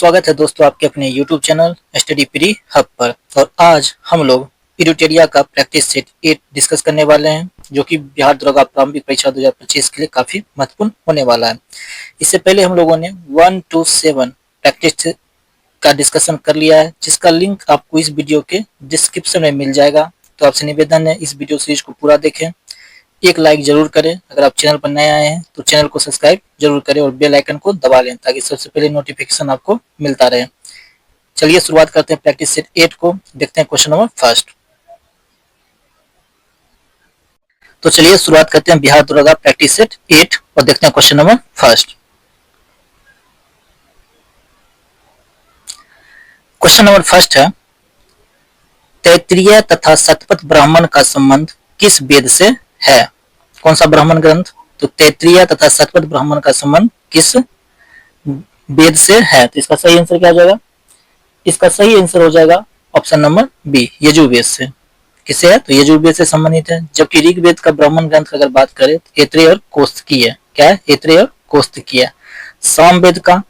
स्वागत है दोस्तों आपके अपने YouTube channel study pre hub पर। और आज हम लोग इरुटेरिया का प्रैक्टिस सेट 8 डिस्कस करने वाले हैं, जो कि बिहार दरोगा प्रारंभिक परीक्षा 2025 के लिए काफी महत्वपूर्ण होने वाला है। इससे पहले हम लोगों ने 1 to 7 प्रैक्टिस का डिस्कशन कर लिया है, जिसका लिंक आपको इस वीडियो के डिस्क्रिप्शन में मिल जाएगा। तो आपसे निवेदन है इस वीडियो सीरीज को पूरा देखें, एक लाइक जरूर करें। अगर आप चैनल पर नए आए हैं तो चैनल को सब्सक्राइब जरूर करें और बेल आइकन को दबा लें ताकि सबसे पहले नोटिफिकेशन आपको मिलता रहे। चलिए शुरुआत करते हैं प्रैक्टिस सेट 8 को। देखते हैं क्वेश्चन नंबर फर्स्ट। तो चलिए शुरुआत करते हैं बिहार दरोगा प्रैक्टिस सेट 8 और देखते हैं question number first. Question number first है, तैत्तिरीय तथा शतपथ ब्राह्मण का संबंध किस वेद से है? कौन सा ब्राह्मण ग्रंथ? तो तैत्तिरीय तथा शतपथ ब्राह्मण का संबंध किस वेद से है? तो इसका सही आंसर क्या हो जाएगा? इसका सही आंसर हो जाएगा ऑप्शन नंबर बी, यजुर्वेद से। किससे है? तो यजुर्वेद से संबंधित है। जबकि ऋग्वेद का ब्राह्मण ग्रंथ की अगर बात करें तो ऐत्रेय और कौशिकी है। क्या है? ऐत्रेय और कौशिकी है। सामवेद का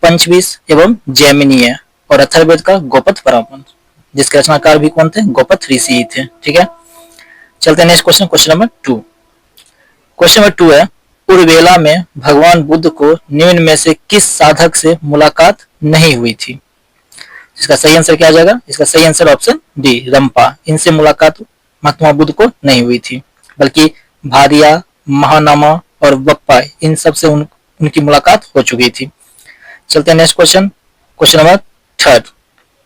पंचविश एवं जैमिनी है और अथर्ववेद का गोपथ ब्राह्मण, जिसके रचनाकार भी कौन थे? गोपथ ऋषि ही थे। ठीक है, चलते हैं next question, question number 2। Question number 2 है, उर्वेला में भगवान बुद्ध को निम्न में से किस साधक से मुलाकात नहीं हुई थी? इसका सही आंसर क्या आ जाएगा? इसका सही आंसर ऑप्शन डी, रंपा। इनसे मुलाकात महात्मा बुद्ध को नहीं हुई थी, बल्कि भारिया, महानामा और बप्पा, इन सब से उनकी मुलाकात हो चुकी थी। चलते हैं नेक्स्ट क्वेश्चन, क्वेश्चन नंबर 3।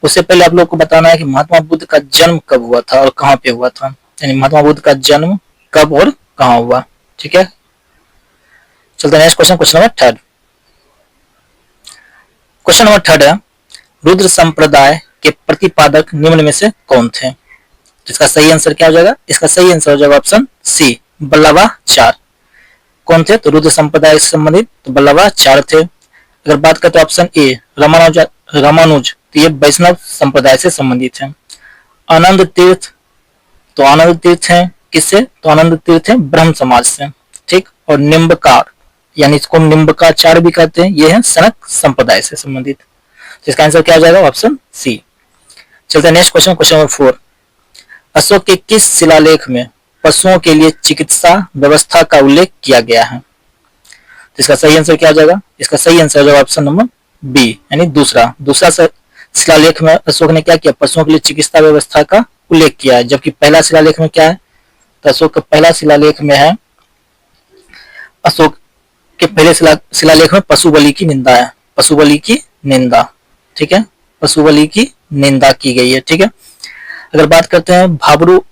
उससे पहले आप लोग को बताना है कि महात्मा बुद्ध का जन्म कब हुआ था और कहाँ पे हुआ था, यानी महात्मा बुद्ध का जन्म कब और कहाँ हुआ। ठीक है, चलते हैं next question, question number 3। Question number 3 है, रुद्र संप्रदाय के प्रतिपादक निम्न में से कौन थे? इसका सही आंसर क्या हो जाएगा? इसका सही आंसर हो जाएगा ऑप्शन सी, बल्लवाचार्य। कौन थे? तो रुद्र संप्रदाय से संबंधित तो बल्लवाचार्य थे। अगर बात करें तो ऑप्शन ए, रामानुज, तो ये वैष्णव संप्रदाय से संबंधित है। आनंद तीर्थ, तो आनंद तीर्थ है किससे? तो आनंद तीर्थ है ब्रह्म समाज से। ठीक, और निम्बकार, यानी इसको निम्बकाचार्य भी कहते हैं, ये है सनक संप्रदाय से संबंधित। तो इसका आंसर क्या हो जाएगा? Option C. चलते हैं next question, question number 4। Ashoka के किस शिलालेख में पशुओं के लिए चिकित्सा व्यवस्था का उल्लेख किया गया है? तो इसका सही आंसर क्या हो जाएगा? इसका सही आंसर हो जाएगा ऑप्शन नंबर बी, यानी दूसरा शिलालेख में अशोक ने क्या किया? पशुओं के लिए चिकित्सा व्यवस्था का उल्लेख किया है। जबकि पहला शिलालेख में क्या है? तो अशोक का पहला शिलालेख में है, अशोक के पहले शिलालेख में पशु बलि की निंदा है, पशु बलि की निंदा। ठीक है, पशु बलि की निंदा की गई है। ठीक है, अगर बात करते हैं भाबरू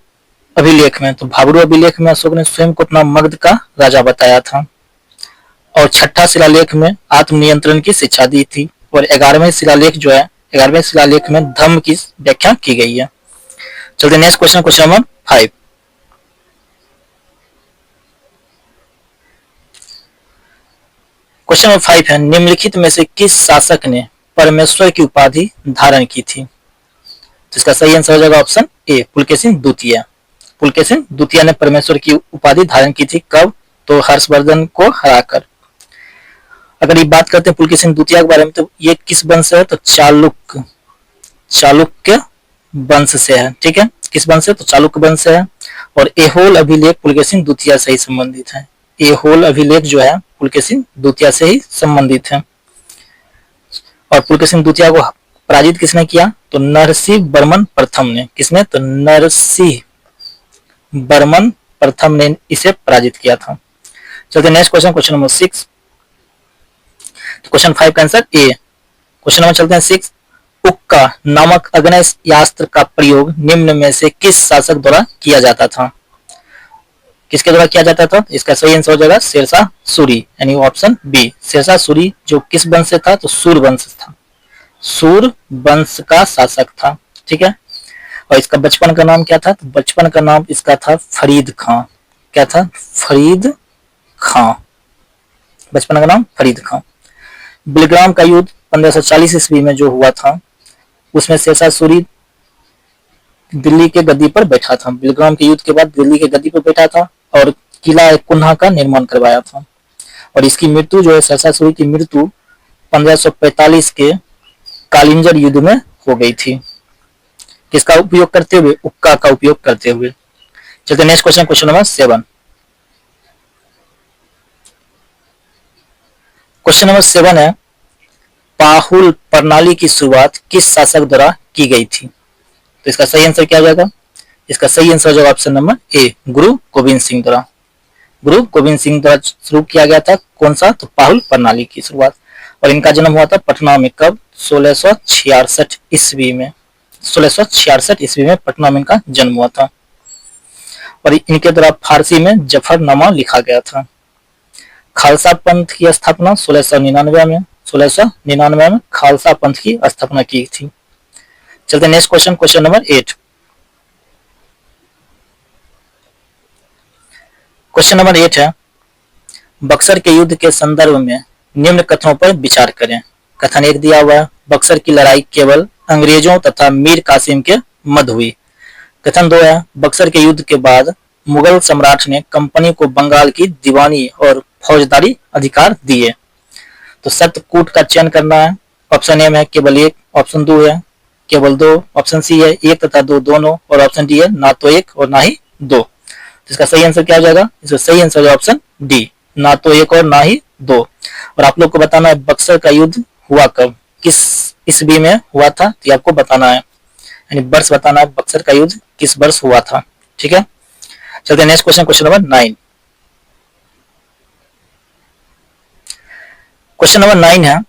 अभिलेख में, तो भाबरू अभिलेख में अशोक ने स्वयं को अपना मगध का राजा बताया था। और छठा शिलालेख में आत्मनियंत्रण की शिक्षा दी थी। और 11वें शिलालेख जो है, 11वें शिलालेख में धम्म की व्याख्या की गई है। चलते next question, question number 5। Question number 5 है, निम्नलिखित में से किस शासक ने परमेश्वर की उपाधि धारण की थी? तो इसका सही आंसर हो जाएगा ऑप्शन ए, पुलकेशिन द्वितीय। पुलकेशिन द्वितीय ने परमेश्वर की उपाधि धारण की थी। कब? तो हर्षवर्धन को हराकर। अगर ये बात करते हैं पुलकेशिन द्वितीय के बारे में, तो ये किस वंश से है? तो चालुक्य वंश से है। ठीक है, किस वंश से? तो चालुक्य वंश से है। और एहोल अभिलेख पुलकेशिन द्वितीय से ही संबंधित है। एहोल अभिलेख जो है पुलकेशिन द्वितीय से ही संबंधित है। और पुलकेशिन द्वितीय को पराजित किसने किया? तो नरसिंह वर्मन प्रथम ने। किसने? तो नरसिंह वर्मन प्रथम ने इसे पराजित किया था। चलते next question, question number 6। Question 5 का आंसर ए। क्वेश्चन नंबर चलते हैं 6। उक्का नामक अग्नेयास्त्र का प्रयोग निम्न में से किस शासक द्वारा किया जाता था? किसके द्वारा किया जाता था? इसका सही आंसर हो जाएगा शेरशाह सूरी, यानी ऑप्शन बी, शेरशाह सूरी, जो किस वंश से था? तो सूर वंश था। सूर वंश का शासक था। ठीक है, और इसका बचपन का नाम क्या था? तो बचपन का नाम इसका था फरीद खां। क्या था? फरीद खां। बचपन का नाम फरीद खां। बिलग्राम का युद्ध 1540 ईस्वी में जो हुआ था, उसमें शेरशाह सूरी दिल्ली के गद्दी पर बैठा था। बिलग्राम के युद्ध के बाद दिल्ली के गद्दी पर बैठा था और किला कुन्हा का निर्माण करवाया था। और इसकी मृत्यु जो है, शेरशाह सूरी की मृत्यु 1545 के कालिंजर युद्ध में हो गई थी। किसका उपयोग करते हुए? उक्का का उपयोग करते हुए। चलते next question, question number 7। Question number 7 है, पाहुल प्रणाली की शुरुआत किस शासक द्वारा की गई थी? तो इसका सही आंसर क्या हो जाएगा? इसका सही आंसर हो जाएगा ऑप्शन नंबर ए, गुरु गोविंद सिंह द्वारा। गुरु गोविंद सिंह द्वारा शुरू किया गया था कौन सा? तो पाहुल प्रणाली की शुरुआत। और इनका जन्म हुआ था पटना में, कब? 1666 ईस्वी में। 1666 ईस्वी में पटना में इनका जन्म हुआ था। और इनके द्वारा फारसी में जफरनामा लिखा गया था। खालसा पंथ की स्थापना 1699 में, 1699 में खालसा पंथ की स्थापना की थी। चलते next question, question number 8। Question number 8 है, बक्सर के युद्ध के संदर्भ में निम्न कथनों पर विचार करें। कथन 1 दिया हुआ है, बक्सर की लड़ाई केवल अंग्रेजों तथा मीर कासिम के मध्य हुई। कथन 2 है, बक्सर के युद्ध के बाद मुगल सम्राट ने कंपनी को बंगाल की दीवानी और फौजदारी अधिकार दिए। तो सत्यकूट का चयन करना है। ऑप्शन ए में केवल 1, ऑप्शन 2 है केवल 2, ऑप्शन सी है 1 तथा 2 दोनों, और ऑप्शन डी है ना तो 1 और ना ही 2। तो इसका सही आंसर क्या हो जाएगा? इसका सही आंसर हो जाएगा ऑप्शन डी, ना तो 1 और ना ही 2। और आप लोग को बताना है बक्सर का युद्ध हुआ कब, किस ईस्वी में हुआ था, तो आपको बताना है, यानी वर्ष बताना है बक्सर का युद्ध किस वर्ष हुआ था। ठीक है, चलते हैं next question, question number 9। Question number 9 है,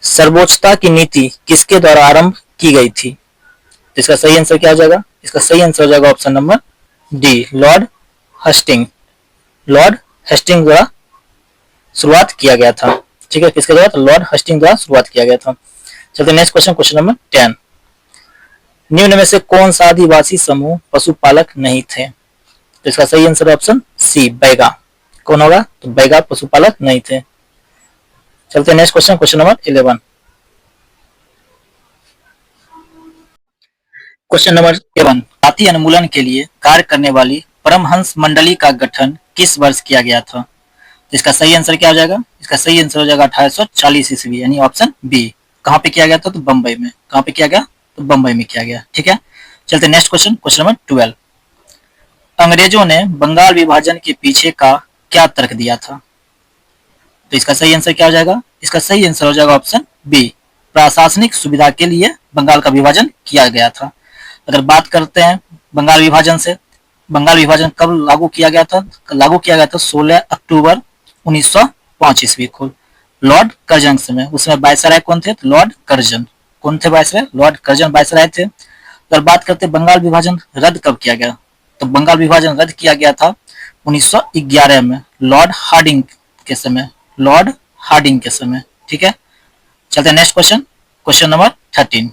सर्वोच्चता की नीति किसके द्वारा आरंभ की गई थी? तो इसका सही आंसर क्या हो जाएगा? इसका सही आंसर हो जाएगा option number D, Lord Hastings. Lord Hastings द्वारा शुरुआत किया गया था। ठीक है, किसके द्वारा? तो लॉर्ड हेस्टिंग द्वारा शुरुआत किया गया था। चलते नेक्स्ट क्वेश्चन, क्वेश्चन नंबर 10। निम्न में से कौन सा आदिवासी समूह पशुपालक नहीं थे? तो इसका सही आंसर ऑप्शन सी, बैगा। कौन होगा? तो बैगा पशुपालक नहीं थे। चलते next question, question number 11। Question number 11, जाति उन्मूलन के लिए कार्य करने वाली परमहंस मंडली का गठन किस वर्ष किया गया था? तो इसका सही आंसर क्या हो जाएगा? इसका सही आंसर हो जाएगा 1840 ईस्वी, यानी ऑप्शन बी। कहां पे किया गया था? तो बंबई में। कहां पे किया गया? तो बंबई में किया गया। ठीक है, चलते नेक्स्ट क्वेश्चन, क्वेश्चन नंबर 12। अंग्रेजों ने बंगाल विभाजन के पीछे का क्या तर्क दिया था? तो इसका सही आंसर क्या हो जाएगा? इसका सही आंसर हो जाएगा ऑप्शन बी, प्रशासनिक सुविधा के लिए बंगाल का विभाजन किया गया था। अगर बात करते हैं बंगाल विभाजन से, बंगाल विभाजन कब लागू किया गया था? लागू किया गया था 16 अक्टूबर 1905 ईस्वी को, लॉर्ड कर्जन समय। उसमें वायसराय कौन थे? तो लॉर्ड कर्जन। कौन थे वायसराय? लॉर्ड कर्जन वायसराय थे। अगर बात करते हैं बंगाल विभाजन रद्द कब किया गया, तो बंगाल विभाजन रद्द किया गया था 1911 में, लॉर्ड हार्डिंग के समय। लॉर्ड हार्डिंग के समय। ठीक है, चलते हैं next question, question number 13।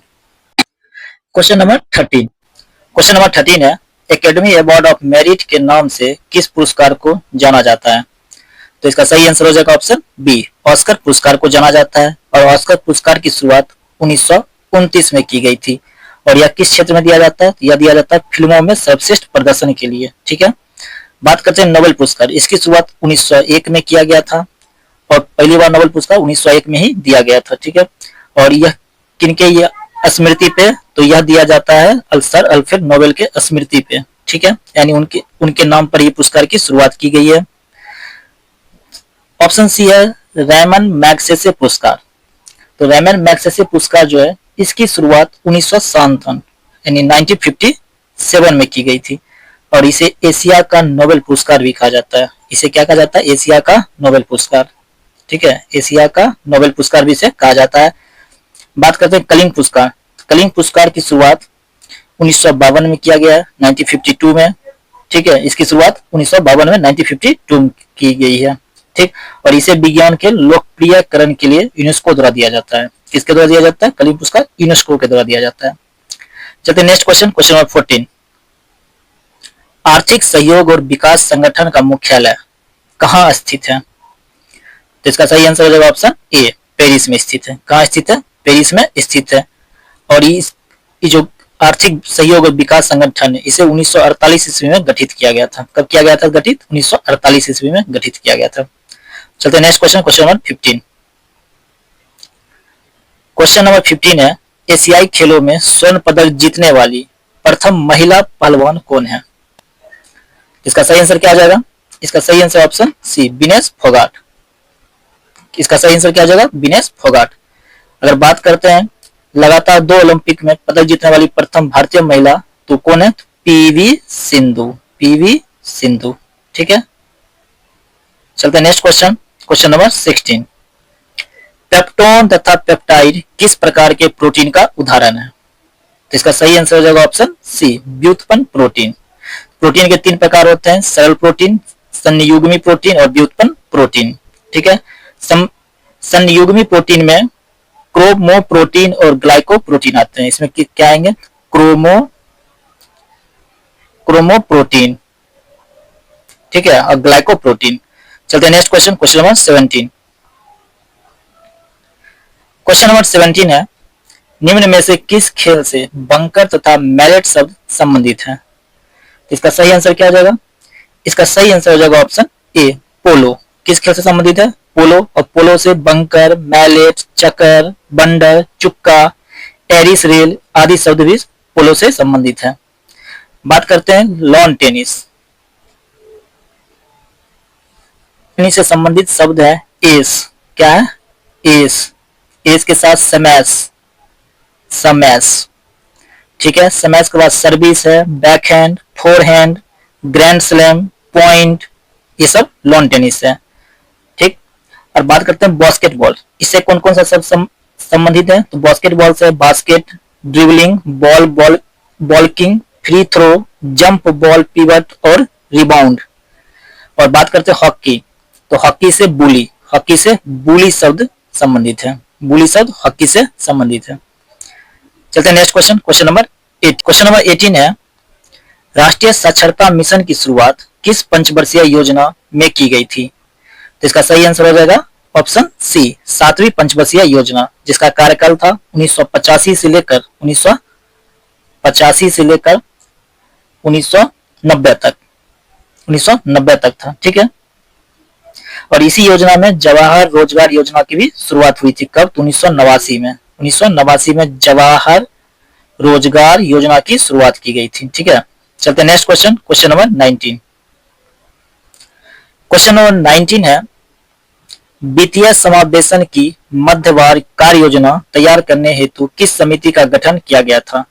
Question number 13। Question number 13 है, एकेडमी अवार्ड ऑफ मेरिट के नाम से किस पुरस्कार को जाना जाता है? तो इसका सही आंसर हो जाएगा ऑप्शन बी, ऑस्कर पुरस्कार को जाना जाता है। और ऑस्कर पुरस्कार की शुरुआत 1929 में की गई थी। और यह किस क्षेत्र में दिया जाता है? यह दिया जाता है फिल्मों में सर्वश्रेष्ठ प्रदर्शन के लिए। ठीक है, बात करते हैं नोबेल पुरस्कार। इसकी शुरुआत 1901 में किया गया था और पहली बार नोबेल पुरस्कार 1901 में ही दिया गया था। ठीक है, और यह किनके यह स्मृति पे? तो यह दिया जाता है सर अल्फ्रेड नोबेल के स्मृति पे। ठीक है, यानी उनके नाम पर यह पुरस्कार की शुरुआत की गई है। ऑप्शन सी है रैमन मैग्सेसे पुरस्कार। तो रैमन मैग्सेसे पुरस्कार जो है इसकी शुरुआत 1957 यानी 1957 में की गई थी। और इसे एशिया का नोबेल पुरस्कार भी कहा जाता है। इसे क्या कहा जाता है? एशिया का नोबेल पुरस्कार। ठीक है, एशिया का नोबेल पुरस्कार भी इसे कहा जाता है। बात करते हैं कलिंग पुरस्कार। कलिंग पुरस्कार की शुरुआत 1952 में किया गया है, 1952 में। ठीक है, इसकी शुरुआत 1952 में 1952 में की गई है। ठीक, और इसे विज्ञान के लोकप्रियकरण के लिए यूनेस्को द्वारा दिया जाता है। किसके द्वारा दिया जाता है? कलिंग पुरस्कार यूनेस्को के द्वारा दिया जाता है। चलते नेक्स्ट क्वेश्चन, क्वेश्चन नंबर 14। आर्थिक सहयोग और विकास संगठन का मुख्यालय कहाँ स्थित है? तो इसका सही आंसर हो जाएगा ऑप्शन ए, पेरिस में स्थित है। कहाँ स्थित है? पेरिस में स्थित है। और ये जो आर्थिक सहयोग और विकास संगठन है इसे 1948 ईस्वी में गठित किया गया था। कब किया गया था गठित? 1948 ईस्वी में गठित किया गया था। चलते next question, question number 15। Question number 15 है, एशियाई खेलों में स्वर्ण पदक जीतने वाली प्रथम महिला पहलवान कौन है? इसका सही आंसर क्या आ जाएगा? इसका सही answer option C, Vinesh Phogat. इसका सही आंसर क्या आ जाएगा? विनेश फोगाट। अगर बात करते हैं लगातार 2 ओलंपिक में पदक जीतने वाली प्रथम भारतीय महिला तो कौन है? पीवी सिंधु। पीवी सिंधु, ठीक है। चलते हैं next question, question number 16। Peptone तथा पेप्टाइड किस प्रकार के प्रोटीन का उदाहरण है? तो इसका सही आंसर हो जाएगा ऑप्शन सी, व्युत्पन्न प्रोटीन। प्रोटीन के 3 प्रकार होते हैं, सरल प्रोटीन, संयुग्मी प्रोटीन और व्युत्पन्न प्रोटीन, ठीक है। संयुग्मी प्रोटीन में क्रोमोप्रोटीन और ग्लाइकोप्रोटीन आते हैं। इसमें क्या आएंगे? क्रोमोप्रोटीन, ठीक है, और ग्लाइकोप्रोटीन। चलते हैं next question, question number 17। Question number 17 है, निम्न में से किस खेल से बंकर तथा मैलेट शब्द संबंधित हैं? इसका सही आंसर क्या हो जाएगा? इसका सही आंसर हो जाएगा ऑप्शन ए, पोलो। किस खेल से संबंधित है? पोलो। और पोलो से बंकर, मैलेट, चक्कर, बंडर, चुक्का, टेरिस रेल आदि शब्द भी पोलो से संबंधित है। बात करते हैं लॉन टेनिस। टेनिस से संबंधित शब्द है एस। क्या है? एस। एस के साथ स्मैश, स्मैश, ठीक है। स्मैश के बाद सर्विस है, backhand, forehand, grand slam, point, ये सब लॉन टेनिस है, ठीक। और बात करते हैं बास्केटबॉल। इससे कौन कौन सा सब संबंधित है? तो बास्केटबॉल से basket, dribbling, balking, free throw, jump ball, pivot और रिबाउंड। और बात करते हैं हॉकी, तो हॉकी से बुली, हॉकी से बुली शब्द संबंधित है। बुली शब्द हॉकी से संबंधित है। चलते हैं next question, question number 8। Question number 18 है, राष्ट्रीय साक्षरता मिशन की शुरुआत किस पंचवर्षीय योजना में की गई थी? तो इसका सही आंसर हो जाएगा ऑप्शन सी, 7वीं पंचवर्षीय योजना, जिसका कार्यकाल था 1985 से लेकर 1990 तक, 1990 तक था, ठीक है। और इसी योजना में जवाहर रोजगार योजना की भी शुरुआत हुई थी। कब? 1989 में। 1989 में जवाहर रोजगार योजना की शुरुआत की गई थी, ठीक है। चलते next question, question number 19। Question number 19 है, वित्तीय समावेशन की मध्यवार कार्य योजना तैयार करने हेतु किस समिति का गठन किया गया था?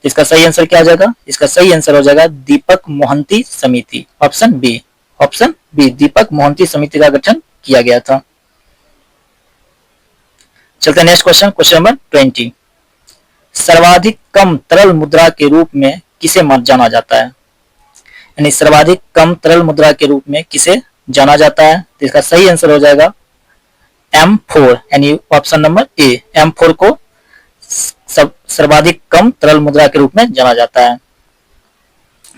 इसका सही आंसर क्या आ जाएगा? इसका सही आंसर हो जाएगा दीपक मोहंती समिति, ऑप्शन बी। ऑप्शन बी, दीपक मोहंती समिति का गठन किया गया था। चलते हैं नेक्स्ट क्वेश्चन, क्वेश्चन नंबर 20। सर्वाधिक कम तरल मुद्रा के रूप में किसे जाना जाता है? यानी सर्वाधिक कम तरल मुद्रा के रूप में किसे जाना जाता है? तो इसका सही आंसर हो जाएगा M4, यानी ऑप्शन नंबर ए, M4 को सर्वाधिक कम तरल मुद्रा के रूप में जाना जाता है।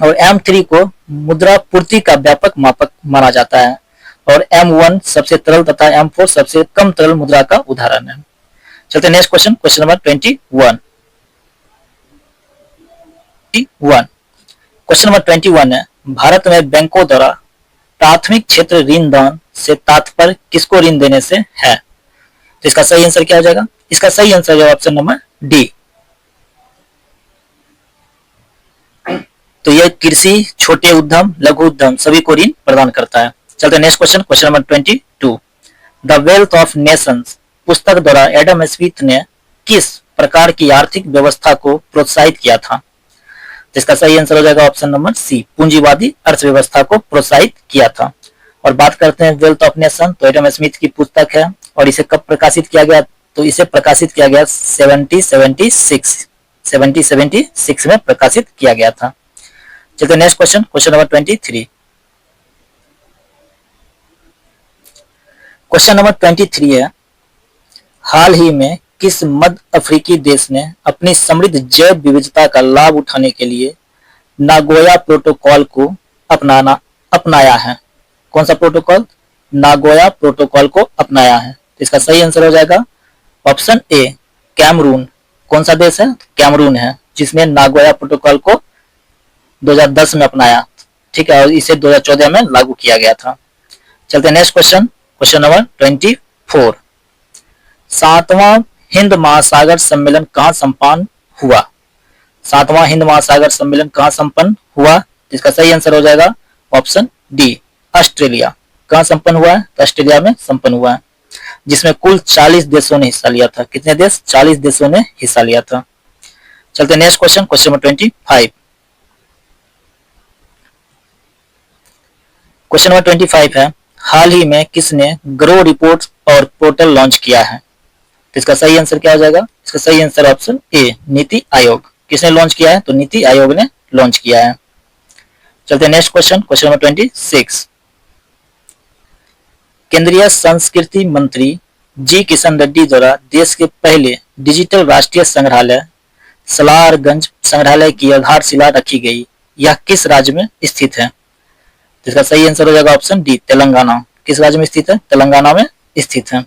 और M3 को मुद्रा पूर्ति का व्यापक मापक माना जाता है। और M1 सबसे तरल तथा M4 सबसे कम तरल मुद्रा का उदाहरण है। चलते next question, question number 21। Question number 21 है, भारत में बैंकों द्वारा प्राथमिक क्षेत्र ऋण दान से तात्पर्य किसको ऋण देने से है? तो इसका सही आंसर क्या हो जाएगा? इसका सही आंसर है ऑप्शन नंबर डी। तो यह कृषि, छोटे उद्यम, लघु उद्यम सभी को ऋण प्रदान करता है। चलते next question, question number 22। The wealth of Nations पुस्तक द्वारा एडम स्मिथ ने किस प्रकार की आर्थिक व्यवस्था को प्रोत्साहित किया था? तो इसका सही आंसर हो जाएगा ऑप्शन नंबर सी, पूंजीवादी अर्थव्यवस्था को प्रोत्साहित किया था। और बात करते हैं वेल्थ ऑफ नेशन, तो एडम स्मिथ की पुस्तक है। और इसे कब प्रकाशित किया गया? तो इसे प्रकाशित किया गया 1776 में प्रकाशित किया गया था। चलिए next question, question number 23। Question number 23 है, हाल ही में किस मध्य अफ्रीकी देश ने अपनी समृद्ध जैव विविधता का लाभ उठाने के लिए नागोया प्रोटोकॉल को अपनाया है? कौन सा प्रोटोकॉल? नागोया प्रोटोकॉल को अपनाया है। तो इसका सही आंसर हो जाएगा ऑप्शन ए, कैमरून। कौन सा देश है? कैमरून है, जिसने नागोया प्रोटोकॉल को 2010 में अपनाया, ठीक है, और इसे 2014 में लागू किया गया था। चलते नेक्स्ट क्वेश्चन, क्वेश्चन नंबर 24। 7वां हिंद महासागर सम्मेलन कहाँ संपन्न हुआ? 7वां हिंद महासागर सम्मेलन कहाँ संपन्न हुआ? इसका सही आंसर हो जाएगा ऑप्शन डी, ऑस्ट्रेलिया। कहाँ संपन्न हुआ है? तो ऑस्ट्रेलिया में संपन्न हुआ है, जिसमें कुल 40 देशों ने हिस्सा लिया था। कितने देश? 40 देशों ने हिस्सा लिया था। चलते next question, question number 25। Question number 25 है, हाल ही में किसने ग्रो रिपोर्ट और पोर्टल लॉन्च किया है? तो इसका सही आंसर क्या हो जाएगा? इसका सही answer option A, NITI Aayog. किसने लॉन्च किया है? तो नीति आयोग ने लॉन्च किया है। चलते नेक्स्ट क्वेश्चन, क्वेश्चन नंबर 26। केंद्रीय संस्कृति मंत्री जी किशन रेड्डी द्वारा देश के पहले डिजिटल राष्ट्रीय संग्रहालय सलारगंज संग्रहालय की आधारशिला रखी गई। यह किस राज्य में स्थित है? इसका सही आंसर हो जाएगा ऑप्शन डी, तेलंगाना। किस राज्य में स्थित है? तेलंगाना में स्थित है।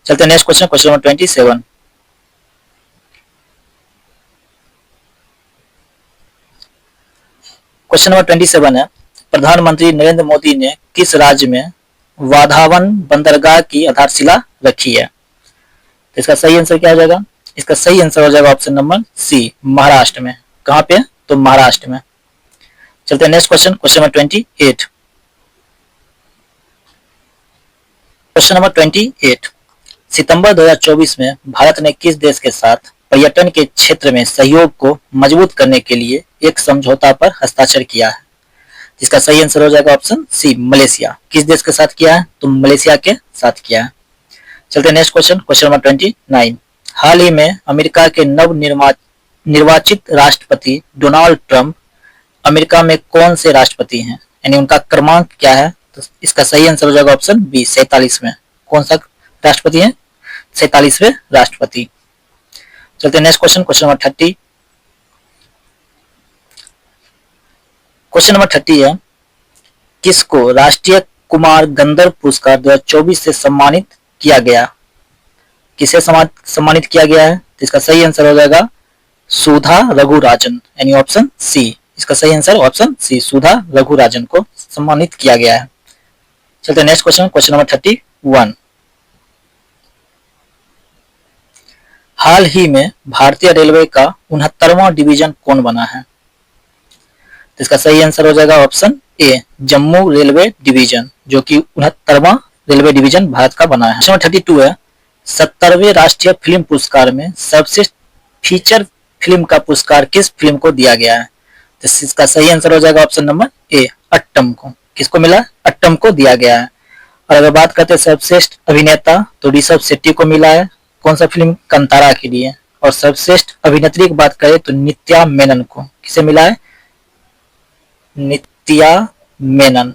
चलते next question, question number 27। Question number 27 है, प्रधानमंत्री नरेंद्र मोदी ने किस राज्य में वाधावन बंदरगाह की आधारशिला रखी है? तो इसका सही आंसर क्या हो जाएगा? इसका सही आंसर हो जाएगा ऑप्शन नंबर सी, महाराष्ट्र में। कहां पे? तो महाराष्ट्र में। चलते हैं next question, question number 28। Question number 28, सितंबर 2024 में भारत ने किस देश के साथ पर्यटन के क्षेत्र में सहयोग को मजबूत करने के लिए एक समझौता पर हस्ताक्षर किया है? इसका सही आंसर हो जाएगा ऑप्शन सी, मलेशिया। किस देश के साथ किया है? तो मलेशिया के साथ किया है। चलते हैं नेक्स्ट क्वेश्चन, क्वेश्चन नंबर 29। हाल ही में अमेरिका के नव निर्वाचित राष्ट्रपति डोनाल्ड ट्रंप अमेरिका में कौन से राष्ट्रपति हैं, यानी उनका क्रमांक क्या है? तो इसका सही आंसर हो जाएगा ऑप्शन बी, 47वें। कौन सा राष्ट्रपति है? 47वें राष्ट्रपति। चलते हैं next question, question number 30। Question number 30 है, किसको राष्ट्रीय कुमार गंधर्व पुरस्कार 2024 से सम्मानित किया गया? किसे सम्मानित किया गया है? तो इसका सही आंसर हो जाएगा सुधा रघुराजन, यानी ऑप्शन सी। इसका सही आंसर ऑप्शन सी, सुधा रघुराजन को सम्मानित किया गया है। चलते नेक्स्ट क्वेश्चन, क्वेश्चन नंबर 31। हाल ही में भारतीय रेलवे का 69वां डिवीजन कौन बना है? तो इसका सही आंसर हो जाएगा ऑप्शन ए, जम्मू रेलवे डिवीजन, जो कि 69वां रेलवे डिवीजन भारत का बना है। क्वेश्चन नंबर 32 है, 70वें राष्ट्रीय फिल्म पुरस्कार में सर्वश्रेष्ठ फीचर फिल्म का पुरस्कार किस फिल्म को दिया गया है? तो इसका सही आंसर हो जाएगा ऑप्शन नंबर ए, अट्टम को। किसको मिला? अट्टम को दिया गया है। और अगर बात करते हैं सर्वश्रेष्ठ अभिनेता, तो ऋषभ शेट्टी को मिला है। कौन सा फिल्म? कंतारा के लिए। और सर्वश्रेष्ठ अभिनेत्री की बात करें तो नित्या मेनन को। किसे मिला है? नित्या मेनन।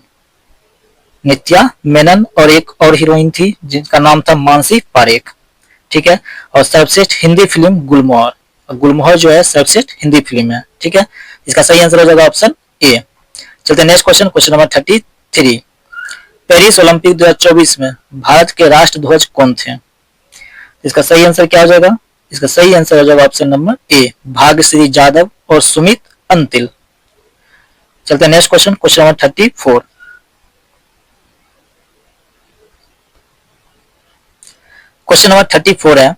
नित्या मेनन और एक और हीरोइन थी जिनका नाम था मानसी पारेख। ठीक है। और सर्वश्रेष्ठ हिंदी फिल्म गुलमोहर। गुलमोहर जो है सर्वश्रेष्ठ हिंदी फिल्म है। ठीक है। इसका सही आंसर हो जाएगा ऑप्शन ए। चलते next question, question number 33। Paris Olympic 2024 में भारत के राष्ट्रध्वज कौन थे? इसका सही आंसर क्या हो जाएगा? इसका सही आंसर हो जाएगा option number A, Bhagyashree Jadhav और सुमित अंतिल। चलते next question, question number 34। Question number 34 है,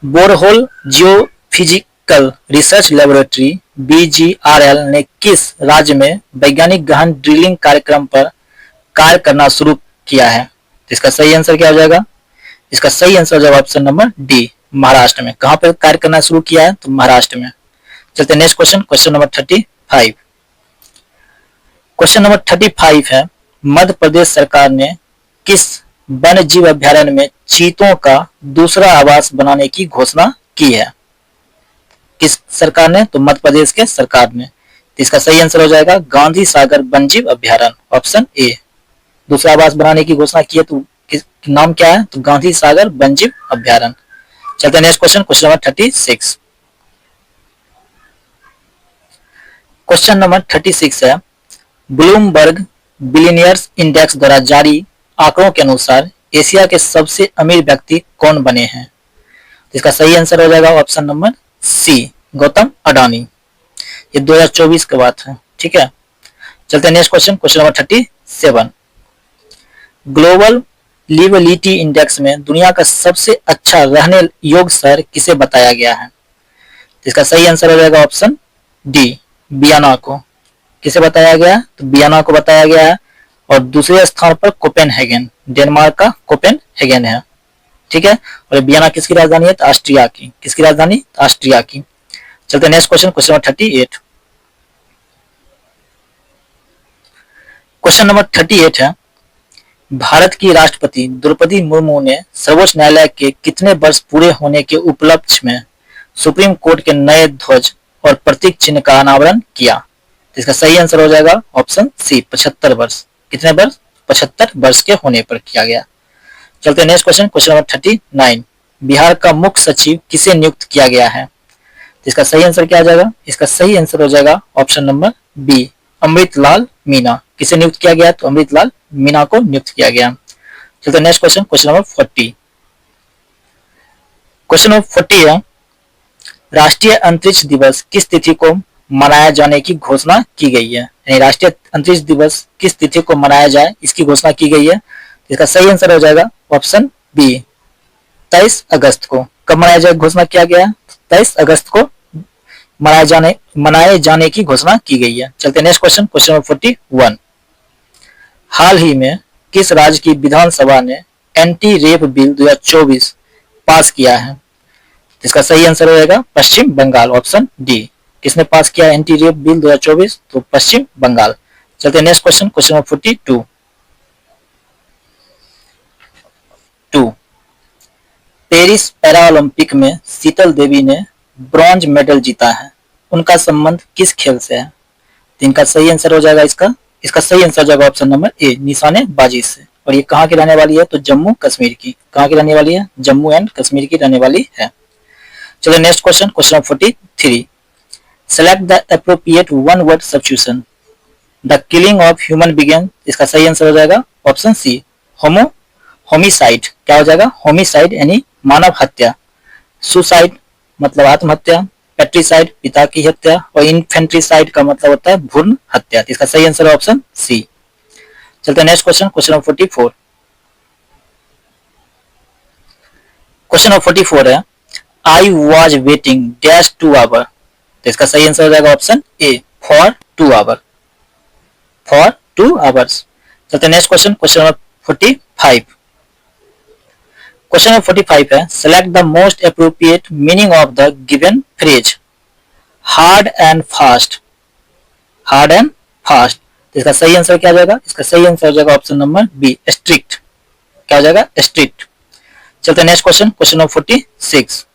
borehole geophysical research laboratory BGRL ने किस राज्य में वैज्ञानिक गहन ड्रिलिंग कार्यक्रम पर कार्य करना शुरू किया है? तो इसका सही आंसर क्या हो जाएगा? इसका सही आंसर हो जाएगा ऑप्शन नंबर डी, महाराष्ट्र में। कहां पर कार्य करना शुरू किया है? तो महाराष्ट्र में। चलते next question, question number 35। Question number 35 है, मध्य प्रदेश सरकार ने किस वन्य जीव अभ्यारण्य में चीतों का दूसरा आवास बनाने की घोषणा की है? किस सरकार ने? तो मध्य प्रदेश के सरकार ने। तो इसका सही आंसर हो जाएगा गांधी सागर वन्य जीव अभ्यारण्य, ऑप्शन ए। दूसरा आवास बनाने की घोषणा की है, तो नाम क्या है? तो गांधी सागर वन्य जीव अभ्यारण्य। चलते हैं next question, question number 36। Question number 36 है, ब्लूमबर्ग बिलियनियर्स इंडेक्स द्वारा जारी आंकड़ों के अनुसार एशिया के सबसे अमीर व्यक्ति कौन बने हैं? इसका सही आंसर हो जाएगा option number C, Gautam Adani. ये 2024 की बात है। ठीक है। चलते हैं next question, question number 37। Global liveability index में दुनिया का सबसे अच्छा रहने योग्य शहर किसे बताया गया है? इसका सही आंसर हो जाएगा ऑप्शन डी, वियना को। किसे बताया गया? तो वियना को बताया गया है। और दूसरे स्थान पर कोपेनहेगन, डेनमार्क का कोपेनहेगन है। ठीक है, और वियना किसकी राजधानी है? तो ऑस्ट्रिया की। किसकी राजधानी? ऑस्ट्रिया की। चलते next question, question number 38। Question number 38 है, भारत की राष्ट्रपति द्रौपदी मुर्मू ने सर्वोच्च न्यायालय के कितने वर्ष पूरे होने के उपलक्ष्य में सुप्रीम कोर्ट के नए ध्वज और प्रतीक चिन्ह का अनावरण किया? तो इसका सही आंसर हो जाएगा ऑप्शन सी, 75 वर्ष। कितने वर्ष? 75 वर्ष के होने पर किया गया। चलते next question, question number 39। Bihar का मुख्य सचिव किसे नियुक्त किया गया है? तो इसका सही आंसर क्या आ जाएगा? इसका सही आंसर हो जाएगा option number B, Amritlal Meena. किसे नियुक्त किया गया? तो अमृतलाल मीना को नियुक्त किया गया। चलते next question, question number 40। Question number 40 है, राष्ट्रीय अंतरिक्ष दिवस किस तिथि को मनाया जाने की घोषणा की गई है? यानी राष्ट्रीय अंतरिक्ष दिवस किस तिथि को मनाया जाए, इसकी घोषणा की गई है। इसका सही आंसर हो जाएगा ऑप्शन बी, 23 अगस्त को। कब मनाया जाए घोषणा किया गया है? 23 अगस्त को मनाए जाने की घोषणा की गई है। चलते नेक्स्ट क्वेश्चन, क्वेश्चन नंबर 41। हाल ही में किस राज्य की विधानसभा ने एंटी रेप बिल 2024 पास किया है? इसका सही आंसर हो जाएगा पश्चिम बंगाल, ऑप्शन डी। किसने पास किया एंटी रेप बिल 2024? तो पश्चिम बंगाल। चलते next question, question number 42। Paris Paralympic में शीतल देवी ने ब्रॉन्ज मेडल जीता है, उनका संबंध किस खेल से है? तो इनका सही आंसर हो जाएगा इसका सही आंसर हो जाएगा ऑप्शन नंबर ए, निशानेबाजी से। और ये कहाँ की रहने वाली है? तो जम्मू कश्मीर की। कहाँ की रहने वाली है? जम्मू एंड कश्मीर की रहने वाली है। चलो next question, question number 43। Select the appropriate one word substitution the killing of human बिगेन। इसका सही आंसर हो जाएगा ऑप्शन सी, होमिसाइड। क्या हो जाएगा? होमिसाइड यानी मानव हत्या। सुसाइड मतलब आत्महत्या, पेट्रीसाइड पिता की हत्या, और इन्फेंट्रीसाइड का मतलब होता है भ्रूण हत्या। इसका सही आंसर है ऑप्शन सी। चलते next question, question number 44। Question number 44 है, I was waiting dash 2 hour. तो इसका सही आंसर हो जाएगा option A, for 2 hour, for 2 hours. चलते next question, question number 45। Question number 45 है, select the most appropriate meaning of the given phrase hard and fast. Hard and fast. तो इसका सही आंसर क्या हो जाएगा? इसका सही आंसर हो जाएगा ऑप्शन नंबर बी, स्ट्रिक्ट। क्या हो जाएगा? स्ट्रिक्ट। चलते next question, question number 46।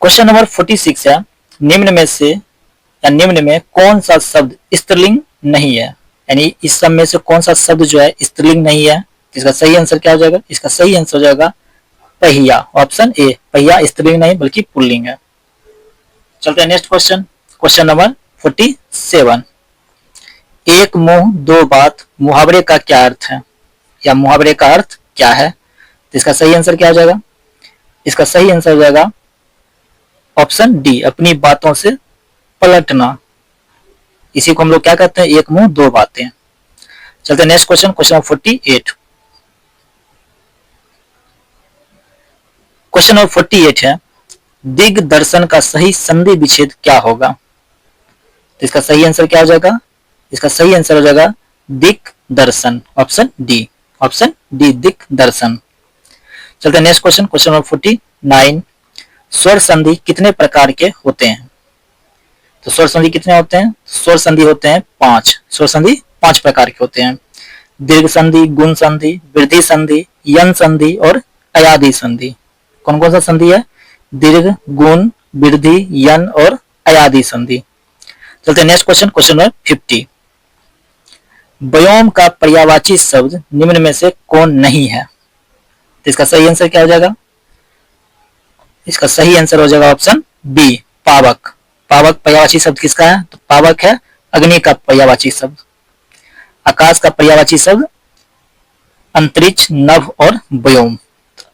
Question number 46 है, निम्न में कौन सा शब्द स्त्रीलिंग नहीं है? यानी इस सब में से कौन सा शब्द जो है स्त्रीलिंग नहीं है? इसका सही आंसर क्या हो जाएगा? इसका सही आंसर हो जाएगा पहिया, ऑप्शन ए। पहिया स्त्रीलिंग नहीं बल्कि पुल्लिंग है। चलते हैं नेक्स्ट क्वेश्चन, क्वेश्चन नंबर 47। एक मुंह दो बात मुहावरे का क्या अर्थ है, या मुहावरे का अर्थ क्या है? तो इसका सही आंसर क्या हो जाएगा? इसका सही आंसर हो जाएगा ऑप्शन डी, अपनी बातों से पलटना। इसी को हम लोग क्या कहते हैं? एक मुंह दो बातें। चलते next question, question number 48। Question number 48 है, दिग्दर्शन का सही संधि विच्छेद क्या होगा? तो इसका सही आंसर क्या हो जाएगा? इसका सही आंसर हो जाएगा दिग्दर्शन, ऑप्शन डी, ऑप्शन डी, दिग्दर्शन। चलते नेक्स्ट क्वेश्चन, क्वेश्चन नंबर 49। स्वर संधि कितने प्रकार के होते हैं? तो स्वर संधि कितने होते हैं? स्वर संधि होते हैं 5। स्वर संधि 5 प्रकार के होते हैं। दीर्घ संधि, गुण संधि, वृद्धि संधि, यन संधि और अयादि संधि। कौन कौन सा संधि है? दीर्घ, गुण, वृद्धि, यन और अयादि संधि। चलते नेक्स्ट क्वेश्चन, क्वेश्चन नंबर 50। व्योम का पर्यायवाची शब्द निम्न में से कौन नहीं है? तो इसका सही आंसर क्या हो जाएगा? इसका सही आंसर हो जाएगा ऑप्शन बी, पावक। पावक पर्यायवाची शब्द किसका है? तो पावक है अग्नि का पर्यायवाची शब्द। आकाश का पर्यायवाची शब्द अंतरिक्ष, नभ और व्योम।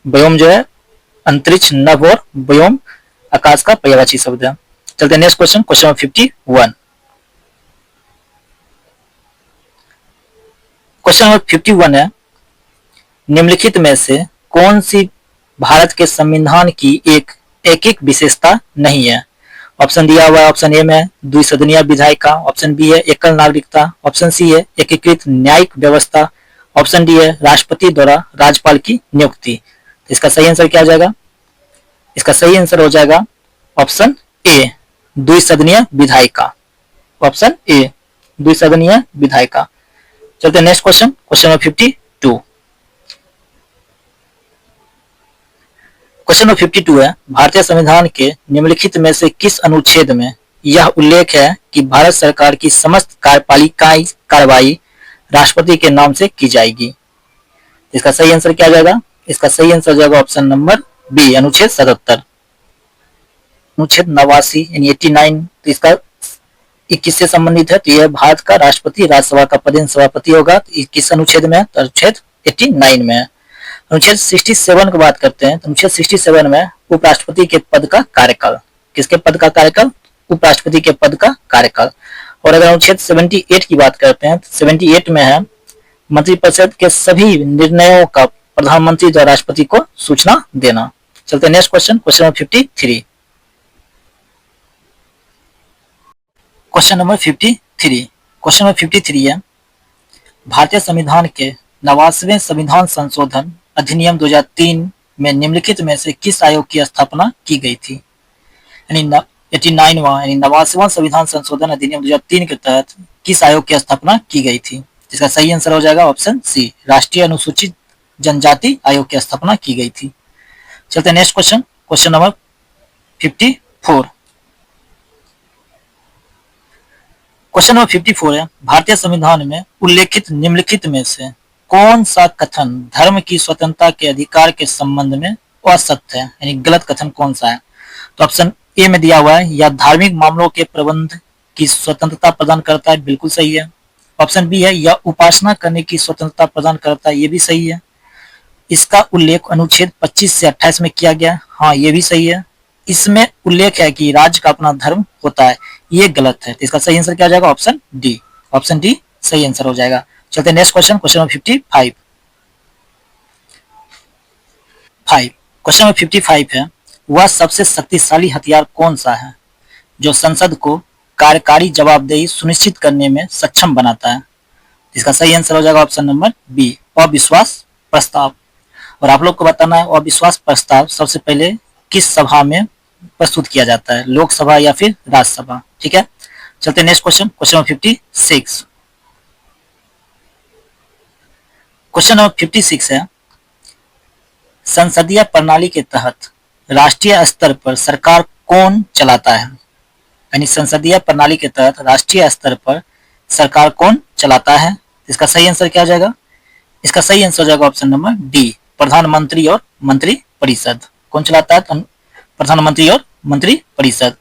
व्योम जो है अंतरिक्ष, नभ और व्योम आकाश का पर्यायवाची शब्द है। चलते next question, question number 51। Question number 51 है, निम्नलिखित में से कौन सी भारत के संविधान की एक विशेषता नहीं है? ऑप्शन दिया हुआ है, ऑप्शन ए में द्विसदनीय विधायिका, ऑप्शन बी है एकल नागरिकता, ऑप्शन सी है एकीकृत न्यायिक व्यवस्था, ऑप्शन डी है राष्ट्रपति द्वारा राज्यपाल की नियुक्ति। तो इसका सही आंसर क्या हो जाएगा? इसका सही आंसर हो जाएगा ऑप्शन ए, द्विसदनीय विधायिका। ऑप्शन ए, द्विसदनीय विधायिका। चलते next question, question number 52। Question number 52 है, भारतीय संविधान के निम्नलिखित में से किस अनुच्छेद में यह उल्लेख है कि भारत सरकार की समस्त कार्यपालिकाई कार्रवाई राष्ट्रपति के नाम से की जाएगी? इसका सही आंसर क्या जाएगा? इसका सही आंसर हो जाएगा ऑप्शन नंबर बी, अनुच्छेद 77। अनुच्छेद 89 यानी 89, तो इसका किससे संबंधित है? तो यह भारत का राष्ट्रपति राज्यसभा का पदेन सभापति होगा। तो किस अनुच्छेद में है? तो अनुच्छेद 89 में है। अनुच्छेद 67 की बात करते हैं तो अनुच्छेद 67 में उपराष्ट्रपति के पद का कार्यकाल, किसके पद का कार्यकाल? उपराष्ट्रपति के पद का कार्यकाल। और अगर अनुच्छेद 78 की बात करते हैं तो 78 में है मंत्रिपरिषद के सभी निर्णयों का प्रधानमंत्री द्वारा राष्ट्रपति को सूचना देना। चलते next question, question number 53। Question number 53, question number 53 है, भारतीय संविधान के 89वें संविधान संशोधन अधिनियम 2003 में निम्नलिखित में से किस आयोग की स्थापना की गई थी? यानी 89वां यानी 89वां संविधान संशोधन अधिनियम 2003 के तहत किस आयोग की स्थापना की गई थी? जिसका सही आंसर हो जाएगा ऑप्शन सी, राष्ट्रीय अनुसूचित जनजाति आयोग की स्थापना की गई थी। चलते next question, question number 54। Question number 54 है, भारतीय संविधान में उल्लेखित निम्नलिखित में से कौन सा कथन धर्म की स्वतंत्रता के अधिकार के संबंध में असत्य है, यानी गलत कथन कौन सा है? तो ऑप्शन ए में दिया हुआ है, या धार्मिक मामलों के प्रबंध की स्वतंत्रता प्रदान करता है, बिल्कुल सही है। ऑप्शन बी है, या उपासना करने की स्वतंत्रता प्रदान करता है, ये भी सही है। इसका उल्लेख अनुच्छेद 25 से 28 में किया गया, हाँ ये भी सही है। इसमें उल्लेख है कि राज्य का अपना धर्म होता है, ये गलत है। तो इसका सही आंसर क्या हो जाएगा? ऑप्शन डी, ऑप्शन डी सही आंसर हो जाएगा। चलते next question, question number 55। Question number 55 है, वह सबसे शक्तिशाली हथियार कौन सा है जो संसद को कार्यकारी जवाबदेही सुनिश्चित करने में सक्षम बनाता है? इसका सही आंसर हो जाएगा ऑप्शन नंबर बी, अविश्वास प्रस्ताव। और आप लोग को बताना है अविश्वास प्रस्ताव सबसे पहले किस सभा में प्रस्तुत किया जाता है, लोकसभा या फिर राज्यसभा। ठीक है, चलते next question, question number 56। Question number 56 है, संसदीय प्रणाली के तहत राष्ट्रीय स्तर पर सरकार कौन चलाता है? यानी संसदीय प्रणाली के तहत राष्ट्रीय स्तर पर सरकार कौन चलाता है? इसका सही आंसर क्या हो जाएगा? इसका सही आंसर हो जाएगा ऑप्शन नंबर डी, प्रधानमंत्री और मंत्री परिषद। कौन चलाता है? प्रधानमंत्री और मंत्री परिषद।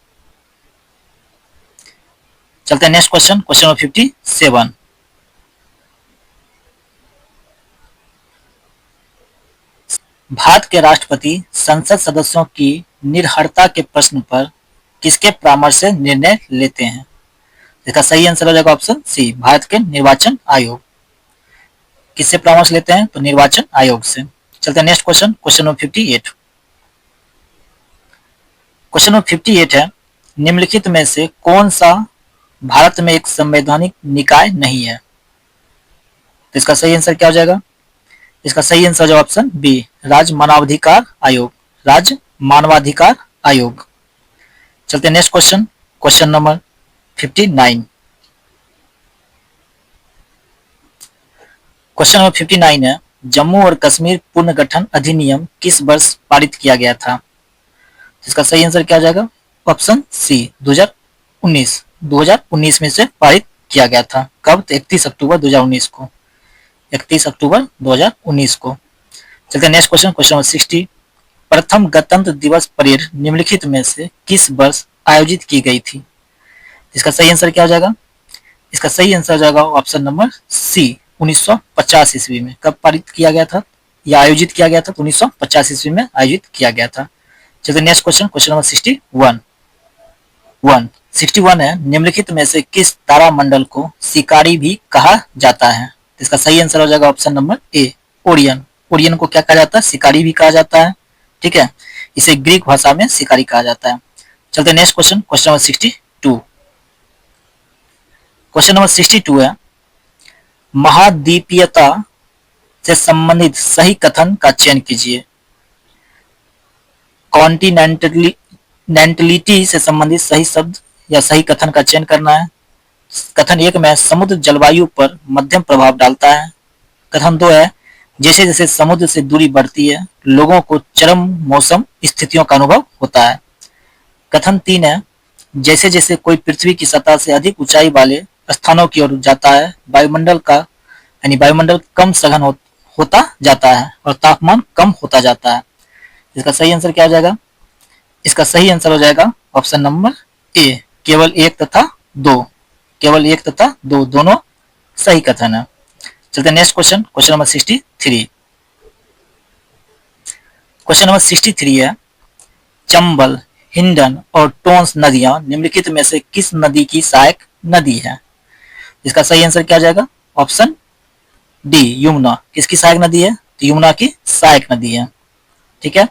चलते हैं next question, question number 57। Bharat के राष्ट्रपति संसद सदस्यों की निर्भरता के प्रश्न पर किसके परामर्श से निर्णय लेते हैं? इसका सही आंसर हो जाएगा ऑप्शन सी, भारत के निर्वाचन आयोग। किससे परामर्श लेते हैं? तो निर्वाचन आयोग से। चलते हैं next question, question number 58। Question number 58 है, निम्नलिखित में से कौन सा भारत में एक संवैधानिक निकाय नहीं है? तो इसका सही आंसर क्या हो जाएगा? इसका सही आंसर जो ऑप्शन बी, राज्य मानवाधिकार आयोग, राज्य मानवाधिकार आयोग। चलते हैं next question, question number 59। Question number 59 है, जम्मू और कश्मीर पुनर्गठन अधिनियम किस वर्ष पारित किया गया था? इसका सही आंसर क्या हो जाएगा? ऑप्शन सी, 2019 में से पारित किया गया था। कब? तो 31 अक्टूबर 2019 को, 31 अक्टूबर 2019 को। चलते नेक्स्ट क्वेश्चन, क्वेश्चन नंबर 60। प्रथम गणतंत्र दिवस परेड निम्नलिखित में से किस वर्ष आयोजित की गई थी? इसका सही आंसर क्या हो जाएगा? इसका सही आंसर हो जाएगा ऑप्शन नंबर सी, 1950 ईस्वी में। कब पारित किया गया था या आयोजित किया गया था? तो 1950 ईस्वी में आयोजित किया गया था। चलिए नेक्स्ट क्वेश्चन, क्वेश्चन नंबर 61 है, निम्नलिखित में से किस तारामंडल को शिकारी भी कहा जाता है? तो इसका सही आंसर हो जाएगा option number A, Orion. Orion को क्या कहा जाता है? शिकारी भी कहा जाता है, ठीक है। इसे ग्रीक भाषा में शिकारी कहा जाता है। चलते next question, question number 62। Question number 62 है, महाद्वीपीयता से संबंधित सही कथन का चयन कीजिए। कॉन्टिनेंटलिटी से संबंधित सही शब्द या सही कथन का चयन करना है। कथन 1 में समुद्र जलवायु पर मध्यम प्रभाव डालता है। कथन 2 है, जैसे जैसे समुद्र से दूरी बढ़ती है लोगों को चरम मौसम स्थितियों का अनुभव होता है। कथन 3 है, जैसे जैसे कोई पृथ्वी की सतह से अधिक ऊंचाई वाले स्थानों की ओर जाता है वायुमंडल का यानी वायुमंडल कम सघन होता जाता है और तापमान कम होता जाता है। इसका सही आंसर क्या हो जाएगा? इसका सही आंसर हो जाएगा ऑप्शन नंबर ए, केवल 1 तथा 2। केवल 1 तथा 2 दोनों सही कथन है। चलते next question, question number 63। Question number 63 है, चंबल, हिंडन और टोंस नदियां निम्नलिखित में से किस नदी की सहायक नदी है? इसका सही आंसर क्या हो जाएगा? Option D, Yamuna. किसकी सहायक नदी है? तो यमुना की सहायक नदी है, ठीक है।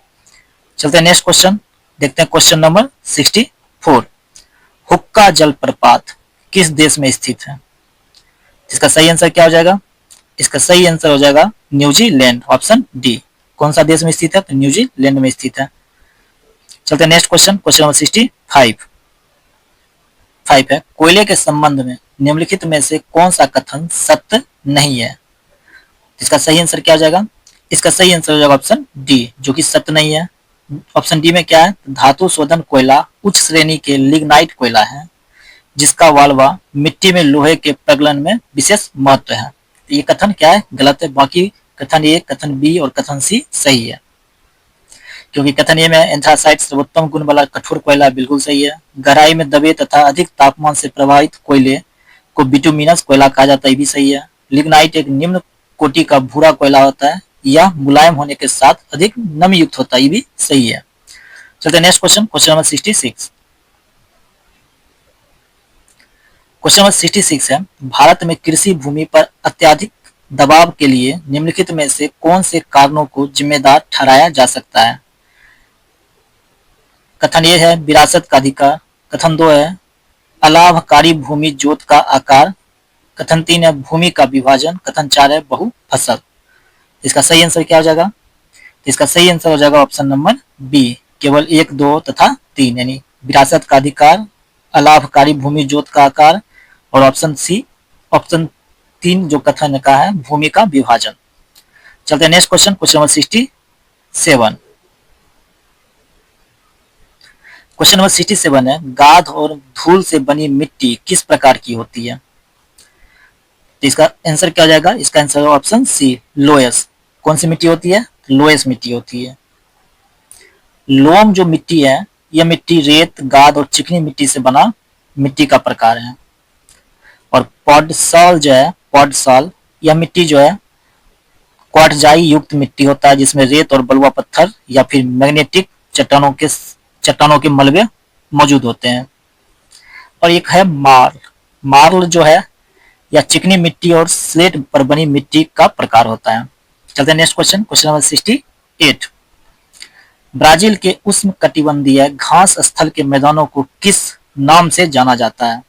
चलते हैं नेक्स्ट क्वेश्चन, देखते हैं क्वेश्चन नंबर 64। हुक्का जलप्रपात किस देश में स्थित है? इसका सही आंसर क्या हो जाएगा? इसका सही आंसर हो जाएगा न्यूजीलैंड, ऑप्शन डी। कौन सा देश में स्थित है? तो न्यूजीलैंड में स्थित है। चलते हैं नेक्स्ट क्वेश्चन, क्वेश्चन नंबर 65 है, कोयले के संबंध में निम्नलिखित में से कौन सा कथन सत्य नहीं है? इसका सही आंसर क्या हो जाएगा? इसका सही आंसर हो जाएगा ऑप्शन डी, जो कि सत्य नहीं है। ऑप्शन डी में क्या है? धातु शोधन कोयला उच्च श्रेणी के लिग्नाइट कोयला है जिसका वाल्वा मिट्टी में लोहे के प्रगलन में विशेष महत्व है। तो ये कथन क्या है? गलत है। बाकी कथन ए, कथन बी और कथन सी सही है, क्योंकि कथन ए में एंथ्रासाइट सर्वोत्तम गुण वाला कठोर कोयला बिल्कुल सही है। गहराई में दबे तथा अधिक तापमान से प्रभावित कोयले को बिटुमिनस कोयला कहा जाता है, ये भी सही है। लिग्नाइट एक निम्न कोटि का भूरा कोयला होता है, यह मुलायम होने के साथ अधिक नमी युक्त होता है, ये भी सही है। चलते next question, question number 66। Question number 66 है, भारत में कृषि भूमि पर अत्यधिक दबाव के लिए निम्नलिखित में से कौन से कारणों को जिम्मेदार ठहराया जा सकता है? कथन ये है विरासत का अधिकार। कथन 2 है अलाभकारी भूमि जोत का आकार। कथन 3 है भूमि का विभाजन। कथन 4 है बहु फसल। इसका सही आंसर क्या हो जाएगा? इसका सही आंसर हो जाएगा ऑप्शन नंबर बी, केवल 1, 2 तथा 3, यानी विरासत का अधिकार, अलाभकारी भूमि जोत का आकार और ऑप्शन सी, ऑप्शन 3 जो कथन का है भूमि का विभाजन। चलते हैं next question, question number 67। Question number 67 है, गाद और धूल से बनी मिट्टी किस प्रकार की होती है? तो इसका आंसर क्या हो जाएगा? इसका आंसर ऑप्शन सी, लोयस। कौन सी मिट्टी होती है? लोयस मिट्टी होती है। लोम जो मिट्टी है, यह मिट्टी रेत, गाद और चिकनी मिट्टी से बना मिट्टी का प्रकार है। और पॉडसॉल जो है, पॉडसॉल, यह मिट्टी जो है क्वार्टजाई युक्त मिट्टी होता है जिसमें रेत और बलुआ पत्थर या फिर मैग्नेटिक चट्टानों के मलबे मौजूद होते हैं। और एक है मार्ल। मार्ल जो है या चिकनी मिट्टी और स्लेट पर बनी मिट्टी का प्रकार होता है। चलते हैं next question, question number 68। Brazil के उष्ण कटिबंधीय घास स्थल के मैदानों को किस नाम से जाना जाता है?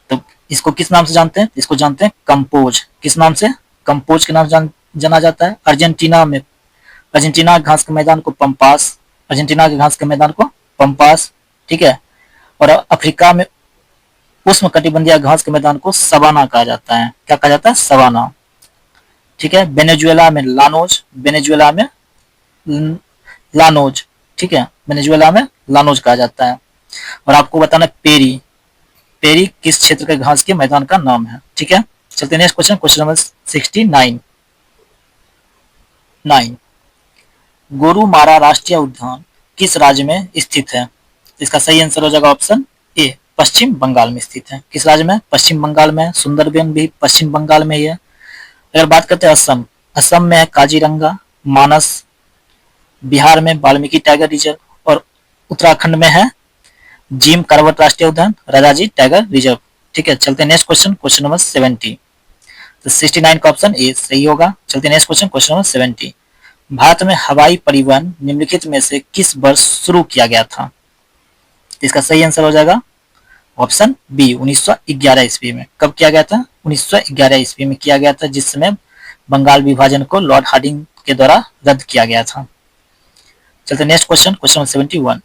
तो इसको किस नाम से जानते हैं? इसको जानते हैं कंपोज। किस नाम से? कंपोज के नाम जाना जाता है। अर्जेंटीना घास के मैदान को पंपास, अर्जेंटीना के घास के मैदान को पंपास, ठीक है। और अफ्रीका में उष्ण कटिबंधीय घास के मैदान को सवाना कहा जाता है। क्या कहा जाता है? सवाना, ठीक है। वेनेजुएला में लानोज, वेनेजुएला में लानोज, ठीक है, वेनेजुएला में लानोज कहा जाता है। और आपको बताना पेरी, पेरी किस क्षेत्र के घास के मैदान का नाम है, ठीक है। चलते next question, question number 69। Gorumara राष्ट्रीय उद्यान किस राज्य में स्थित है? इसका सही आंसर हो जाएगा ऑप्शन ए, पश्चिम बंगाल में स्थित है। किस राज्य में? पश्चिम बंगाल में। सुंदरबन भी पश्चिम बंगाल में ही है। अगर बात करते हैं असम, असम में है काजीरंगा, मानस। बिहार में वाल्मीकि टाइगर रिजर्व और उत्तराखंड में है जिम कार्बेट राष्ट्रीय उद्यान, राजाजी टाइगर रिजर्व, ठीक है। चलते हैं नेक्स्ट क्वेश्चन, क्वेश्चन नंबर 70। तो 69 का ऑप्शन ए सही होगा। चलते next question, question number 70। Bharat में हवाई परिवहन निम्नलिखित में से किस वर्ष शुरू किया गया था? इसका सही आंसर हो जाएगा ऑप्शन बी 1911 ईस्वी में। कब किया गया था? 1911 ईस्वी में किया गया था, जिस समय बंगाल विभाजन को लॉर्ड हार्डिंग के द्वारा रद्द किया गया था। चलते next question, question number 71।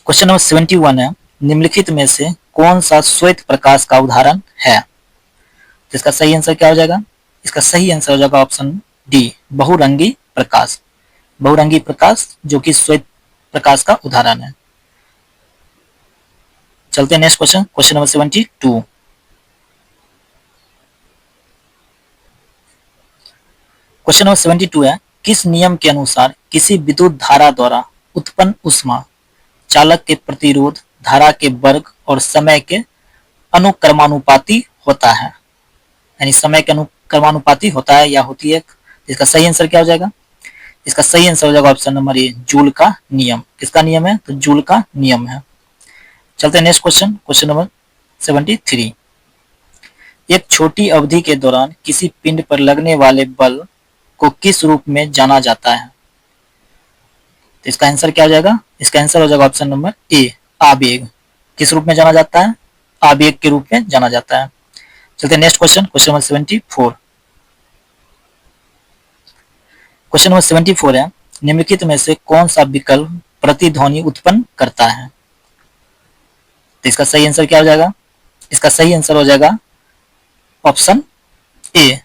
Question number 71 है, निम्नलिखित में से कौन सा श्वेत प्रकाश का उदाहरण है? तो इसका सही आंसर क्या हो जाएगा? इसका सही आंसर हो जाएगा ऑप्शन डी बहुरंगी प्रकाश। बहुरंगी प्रकाश जो कि श्वेत प्रकाश का उदाहरण है। चलते हैं next question, question number 72। Question number 72 है, किस नियम के अनुसार किसी विद्युत धारा द्वारा उत्पन्न ऊष्मा चालक के प्रतिरोध, धारा के वर्ग और समय के अनुक्रमानुपाती होता है? यानी समय के अनुक्रमानुपाती होता है या होती है। इसका सही आंसर क्या हो जाएगा? इसका सही आंसर हो जाएगा ऑप्शन नंबर ए जूल का नियम। किसका नियम है? तो जूल का नियम है। चलते हैं नेक्स्ट क्वेश्चन, क्वेश्चन नंबर 73। एक छोटी अवधि के दौरान किसी पिंड पर लगने वाले बल को किस रूप में जाना जाता है? तो इसका आंसर क्या हो जाएगा? इसका आंसर हो जाएगा ऑप्शन नंबर ए आवेग। किस रूप में जाना जाता है? आवेग के रूप में जाना जाता है। चलते हैं next question, question number 74। Question number 74 है, निम्नलिखित में से कौन सा विकल्प प्रतिध्वनि उत्पन्न करता है? तो इसका सही आंसर क्या हो जाएगा? इसका सही आंसर हो जाएगा ऑप्शन ए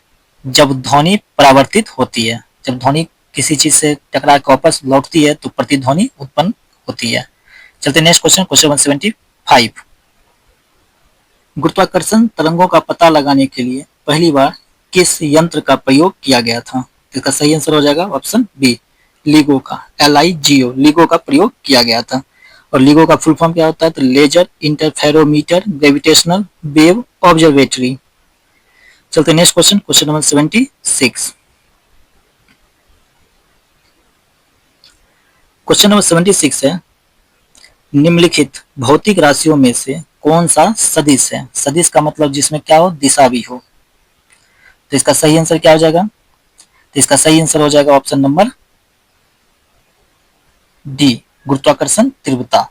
जब ध्वनि परावर्तित होती है। जब ध्वनि किसी चीज से टकरा कर वापस लौटती है तो प्रतिध्वनि उत्पन्न होती है। चलते नेक्स्ट क्वेश्चन, क्वेश्चन नंबर 75। गुरुत्वाकर्षण तरंगों का पता लगाने के लिए पहली बार किस यंत्र का प्रयोग किया गया था? इसका सही आंसर हो जाएगा ऑप्शन बी लिगो का, LIGO लिगो का प्रयोग किया गया था। और लिगो का फुल फॉर्म क्या होता है? तो laser interferometer gravitational wave observatory. चलते next question, question number 76। Question number 76 है, निम्नलिखित भौतिक राशियों में से कौन सा सदिश है? सदिश का मतलब जिसमें क्या हो? दिशा भी हो। तो इसका सही आंसर क्या हो जाएगा? तो इसका सही आंसर हो जाएगा ऑप्शन नंबर डी गुरुत्वाकर्षण तीव्रता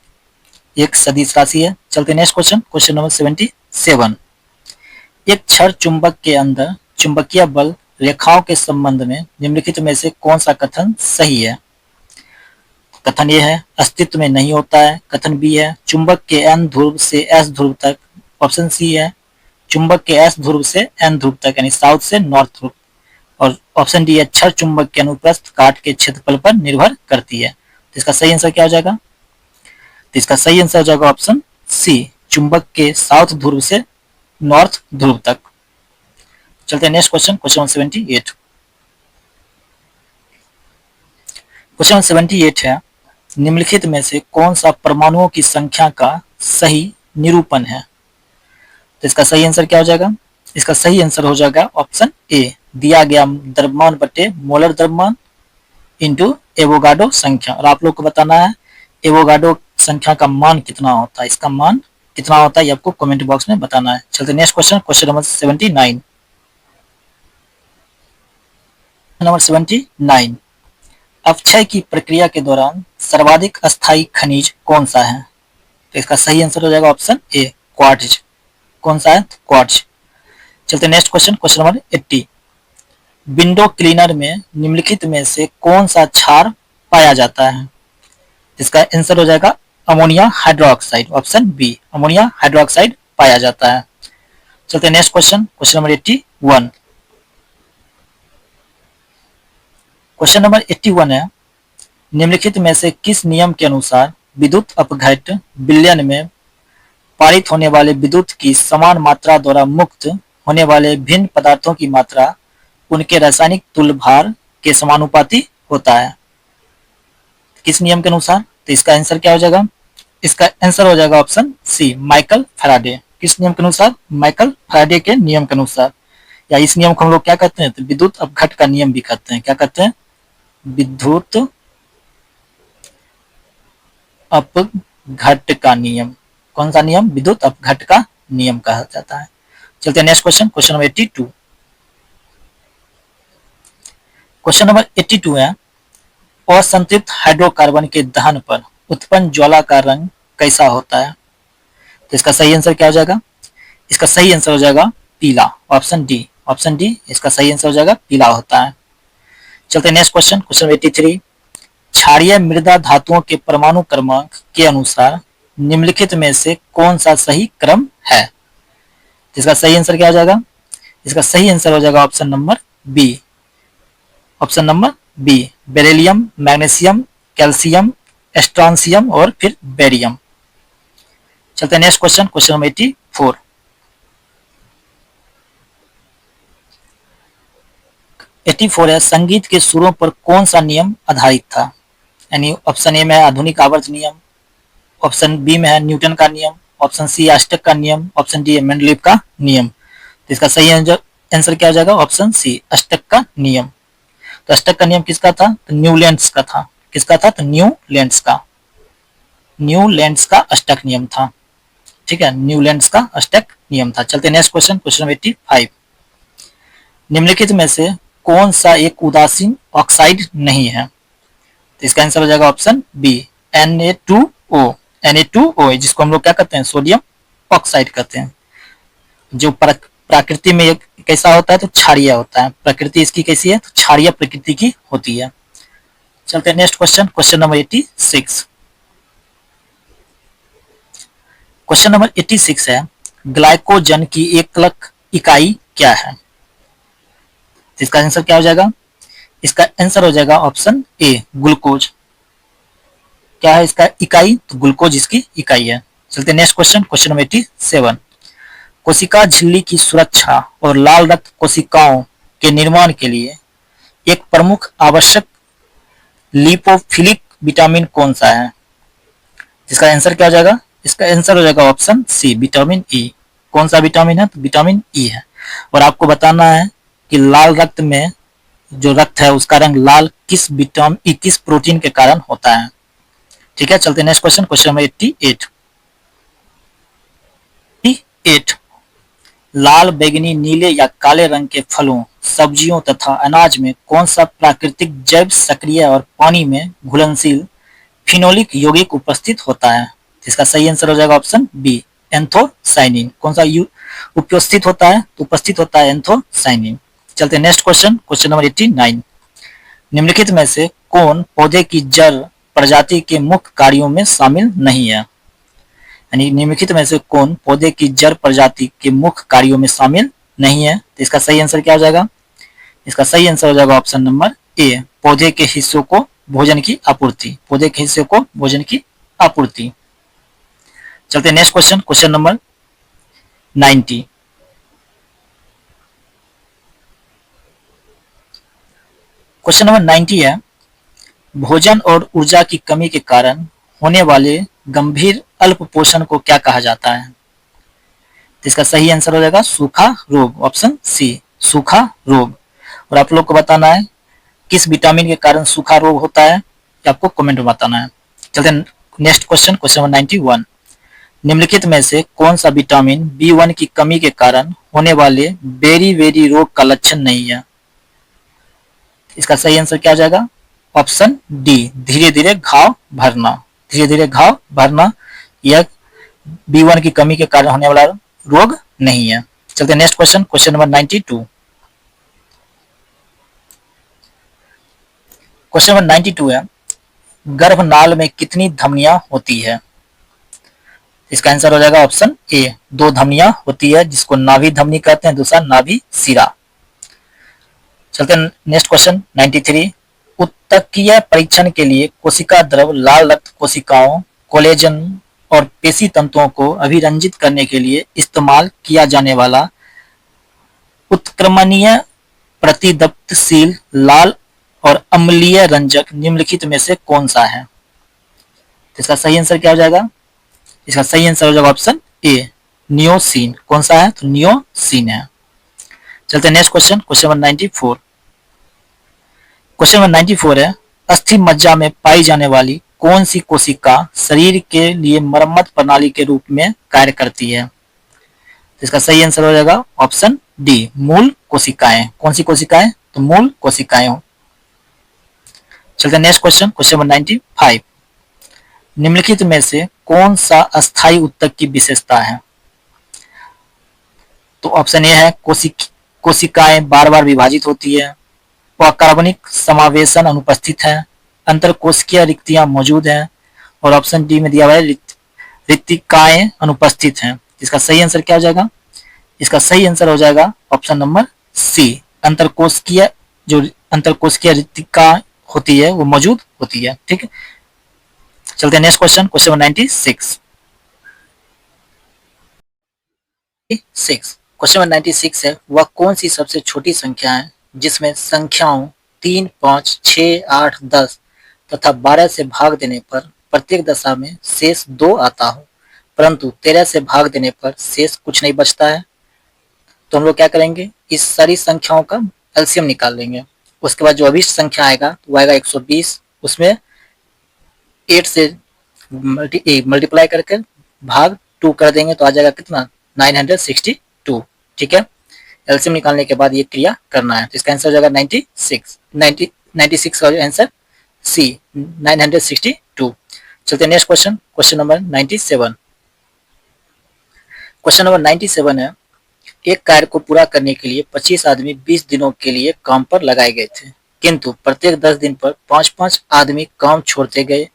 एक सदिश राशि है। चलते नेक्स्ट क्वेश्चन, क्वेश्चन नंबर 77। एक क्षण चुंबक के अंदर चुंबकीय बल रेखाओं के संबंध में निम्नलिखित में से कौन सा कथन सही है? कथन ये है अस्तित्व में नहीं होता है। कथन बी है चुंबक के एन ध्रुव से एस ध्रुव तक। ऑप्शन सी है चुंबक के एस ध्रुव से एन ध्रुव तक यानी साउथ से नॉर्थ ध्रुव। और ऑप्शन डी है क्षण चुंबक के अनुप्रस्थ काट के क्षेत्रफल पर निर्भर करती है। तो इसका सही आंसर क्या हो जाएगा? तो इसका सही आंसर हो जाएगा ऑप्शन सी चुंबक के साउथ ध्रुव से नॉर्थ ध्रुव तक। चलते हैं नेक्स्ट क्वेश्चन, क्वेश्चन 78। क्वेश्चन 78 है, निम्नलिखित में से कौन सा परमाणुओं की संख्या का सही निरूपण है? तो इसका सही आंसर क्या हो जाएगा? इसका सही आंसर हो जाएगा ऑप्शन ए दिया गया द्रव्यमान बटे मोलर द्रव्यमान इंटू एवोगाड्रो संख्या। और आप लोग को बताना है एवोगाड्रो संख्या का मान कितना होता है। इसका मान कितना होता है ये आपको कमेंट बॉक्स में बताना है। चलते next question, question number 79। Number 79, अपक्षय की प्रक्रिया के दौरान सर्वाधिक अस्थायी खनिज कौन सा है? तो इसका सही आंसर हो जाएगा ऑप्शन ए क्वार्ट्ज। कौन सा है? क्वार्ट्ज। चलते next question, question number 80। Window cleaner में निम्नलिखित में से कौन सा क्षार पाया जाता है? इसका आंसर हो जाएगा ammonia hydroxide. Option B ammonia hydroxide पाया जाता है। चलते next question, question number 81। Question number 81 है, निम्नलिखित में से किस नियम के अनुसार विद्युत अपघट्य विलयन में पारित होने वाले विद्युत की समान मात्रा द्वारा मुक्त होने वाले भिन्न पदार्थों की मात्रा उनके रासायनिक तुल्य भार के समानुपाती होता है? किस नियम के अनुसार? तो इसका आंसर क्या हो जाएगा? इसका आंसर हो जाएगा ऑप्शन सी माइकल फैराडे। किस नियम के अनुसार? माइकल फैराडे के नियम के अनुसार। या इस नियम को हम लोग क्या कहते हैं? तो विद्युत अपघट्य का नियम भी कहते हैं। क्या कहते हैं? विद्युत अपघट्य का नियम। कौन सा नियम? विद्युत अपघट्य का नियम कहा जाता है। चलते हैं next question, question number 82। Question number 82 है, असंतृप्त हाइड्रोकार्बन के दहन पर उत्पन्न ज्वाला का रंग कैसा होता है? तो इसका सही आंसर क्या हो जाएगा? इसका सही आंसर हो जाएगा पीला, ऑप्शन डी। ऑप्शन डी इसका सही आंसर हो जाएगा, पीला होता है। चलते हैं नेक्स्ट क्वेश्चन, क्वेश्चन 83। क्षारीय मृदा धातुओं के परमाणु क्रमांक के अनुसार निम्नलिखित में से कौन सा सही क्रम है? इसका सही आंसर क्या हो जाएगा? इसका सही आंसर हो जाएगा option number B. Option number B, beryllium, magnesium, calcium, strontium और फिर बेरियम। चलते हैं नेक्स्ट क्वेश्चन, क्वेश्चन नंबर 84। है, संगीत के सुरों पर कौन सा नियम आधारित था? यानी ऑप्शन ए में है आधुनिक आवर्त नियम, ऑप्शन बी में है न्यूटन का नियम, ऑप्शन सी अष्टक का नियम, ऑप्शन डी है मेंडलीव का नियम। तो इसका सही आंसर क्या हो जाएगा? ऑप्शन सी, अष्टक का नियम। तो अष्टक का नियम किसका था? तो न्यूलैंड्स का था। किसका था? तो न्यूलैंड्स का। न्यूलैंड्स का अष्टक नियम था। ठीक है, न्यूलैंड्स का अष्टक नियम था। चलते नेक्स्ट क्वेश्चन, क्वेश्चन नंबर 85। निम्नलिखित में से कौन सा एक उदासीन ऑक्साइड नहीं है? तो इसका आंसर हो जाएगा ऑप्शन बी, Na2O। Na2O जिसको हम लोग क्या कहते हैं? सोडियम ऑक्साइड कहते हैं। जो प्रकृति में कैसा होता है? तो क्षारीय होता है। प्रकृति इसकी कैसी है? तो क्षारीय प्रकृति की होती है। चलते हैं next question, question number 86। Question number 86 है, ग्लाइकोजन की एकलक इकाई क्या है? इसका आंसर क्या हो जाएगा? इसका आंसर हो जाएगा ऑप्शन ए, ग्लूकोज। क्या है इसका इकाई? तो ग्लूकोज इसकी इकाई है। चलते नेक्स्ट क्वेश्चन, क्वेश्चन नंबर 87। कोशिका झिल्ली की सुरक्षा और लाल रक्त कोशिकाओं के निर्माण के लिए एक प्रमुख आवश्यक लिपोफिलिक विटामिन कौन सा है? इसका आंसर क्या हो जाएगा? इसका आंसर हो जाएगा ऑप्शन सी, विटामिन ई। कौन सा विटामिन है? तो विटामिन ई है। और आपको बताना है कि लाल रक्त में जो रक्त है उसका रंग लाल किस विटामिन, किस प्रोटीन के कारण होता है। ठीक है, चलते नेक्स्ट क्वेश्चन, क्वेश्चन नंबर 88। लाल, बैगनी, नीले या काले रंग के फलों, सब्जियों तथा अनाज में कौन सा प्राकृतिक जैव सक्रिय और पानी में घुलनशील फिनोलिक यौगिक उपस्थित होता है? इसका सही आंसर हो जाएगा ऑप्शन बी, एंथोसाइनिन। कौन सा उपस्थित होता है? तो उपस्थित होता है एंथोसाइनिन। चलते हैं नेक्स्ट क्वेश्चन, क्वेश्चन नंबर 89। निम्नलिखित में से कौन पौधे की जड़ प्रजाति के मुख्य कार्यों में शामिल नहीं है? यानी निम्नलिखित में से कौन पौधे की जड़ प्रजाति के मुख्य कार्यों में शामिल नहीं है? तो इसका सही आंसर क्या हो जाएगा? इसका सही आंसर हो जाएगा ऑप्शन नंबर ए, पौधे के हिस्सों को भोजन की आपूर्ति। पौधे के हिस्से को भोजन की आपूर्ति। चलते next question, question number 90। Question number 90 है, भोजन और ऊर्जा की कमी के कारण होने वाले गंभीर अल्प पोषण को क्या कहा जाता है? तो इसका सही आंसर हो जाएगा सूखा रोग, ऑप्शन सी, सूखा रोग। और आप लोग को बताना है किस विटामिन के कारण सूखा रोग होता है, आपको कमेंट में बताना है। चलते नेक्स्ट क्वेश्चन, क्वेश्चन नंबर 91। निम्नलिखित में से कौन सा विटामिन B1 की कमी के कारण होने वाले बेरी रोग का लक्षण नहीं है? इसका सही आंसर क्या हो जाएगा? ऑप्शन डी, धीरे धीरे घाव भरना। धीरे धीरे घाव भरना यह B1 की कमी के कारण होने वाला रोग नहीं है। चलते next question, question number 92। Question number 92 है, गर्भनाल में कितनी धमनियां होती है? इसका आंसर हो जाएगा ऑप्शन ए, 2 धमनियां होती है, जिसको नाभि धमनी कहते हैं, दूसरा नाभि सिरा। चलते नेक्स्ट क्वेश्चन 93। उत्तकीय परीक्षण के लिए कोशिका द्रव, लाल रक्त कोशिकाओं, कोलेजन और पेशी तंतुओं को अभिरंजित करने के लिए इस्तेमाल किया जाने वाला उत्क्रमणीय प्रतिदप्तशील लाल और अम्लीय रंजक निम्नलिखित में से कौन सा है? इसका सही आंसर क्या हो जाएगा? इसका सही आंसर हो जाएगा ऑप्शन ए, नियोसिन। कौन सा है? तो नियोसिन है। चलते हैं next question, question number 94। Question number 94 है, अस्थि मज्जा में पाई जाने वाली कौन सी कोशिका शरीर के लिए मरम्मत प्रणाली के रूप में कार्य करती है? तो इसका सही आंसर हो जाएगा ऑप्शन डी, मूल कोशिकाएं। कौन सी कोशिकाएं? तो मूल कोशिकाएं हो। चलते हैं नेक्स्ट क्वेश्चन, क्वेश्चन नंबर 95। निम्नलिखित में से कौन सा अस्थायी ऊतक की विशेषता है? तो ऑप्शन ए है कोशिकाएं बार बार विभाजित होती है, अकार्बनिक समावेशन अनुपस्थित है, अंतरकोशिकीय रिक्तियां मौजूद हैं, और ऑप्शन डी में दिया हुआ है रिक्तिकाएं अनुपस्थित हैं। इसका सही आंसर क्या हो जाएगा? इसका सही आंसर हो जाएगा ऑप्शन नंबर सी, अंतरकोशिकीय, जो अंतरकोशिकीय रिक्तिका होती है वो मौजूद होती है। ठीक है, चलते हैं next question, question number 96। Question number 96 है, वह कौन सी सबसे छोटी संख्या है जिसमें संख्याओं 3, 5, 6, 8, 10 तथा 12 से भाग देने पर प्रत्येक दशा में शेष 2 आता हो, परंतु 13 से भाग देने पर शेष कुछ नहीं बचता है? तो हम लोग क्या करेंगे, इस सारी संख्याओं का एलसीएम निकाल लेंगे। उसके बाद जो अभिष्ट संख्या आएगा वो आएगा 120, उसमें 8 से मल्टीप्लाई करके भाग 2 कर देंगे तो आ जाएगा कितना, 962। ठीक है, एलसीएम निकालने के बाद ये क्रिया करना है, तो इसका आंसर हो जाएगा 96 का आंसर सी, 962। चलते हैं next question, question number 97। Question number 97 है, एक कार्य को पूरा करने के लिए 25 आदमी 20 दिनों के लिए काम पर लगाए गए थे, किंतु प्रत्येक 10 दिन पर 5-5 आदमी काम छोड़ते गए,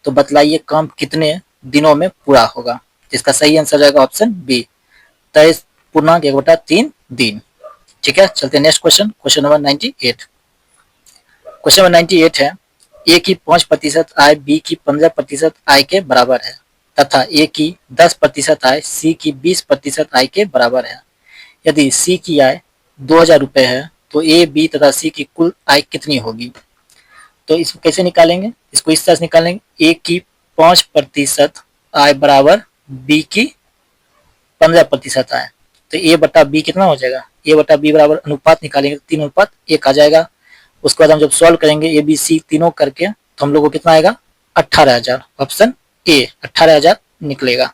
तो बतलाइए काम कितने दिनों में पूरा होगा? इसका सही आंसर जाएगा ऑप्शन बी, 23.1/3 दिन। ठीक है, चलते हैं next question, question number 98। Question number 98 है, ए की 5% आय बी की 15% आय के बराबर है तथा ए की 10% आय सी की 20% आय के बराबर है। यदि सी की आय 2000 रुपए है तो ए, बी तथा सी की कुल आय कितनी होगी? तो इसको कैसे निकालेंगे? इसको इस तरह से निकालेंगे, ए की 5% आय बराबर बी की 15% आय, तो ए बटा बी कितना हो जाएगा, ए बटा बी बराबर अनुपात निकालेंगे 3:1 आ जाएगा। उसके बाद हम जब सॉल्व करेंगे ए बी सी तीनों करके तो हम लोग को कितना आएगा, 18,000, ऑप्शन ए 18,000 निकलेगा।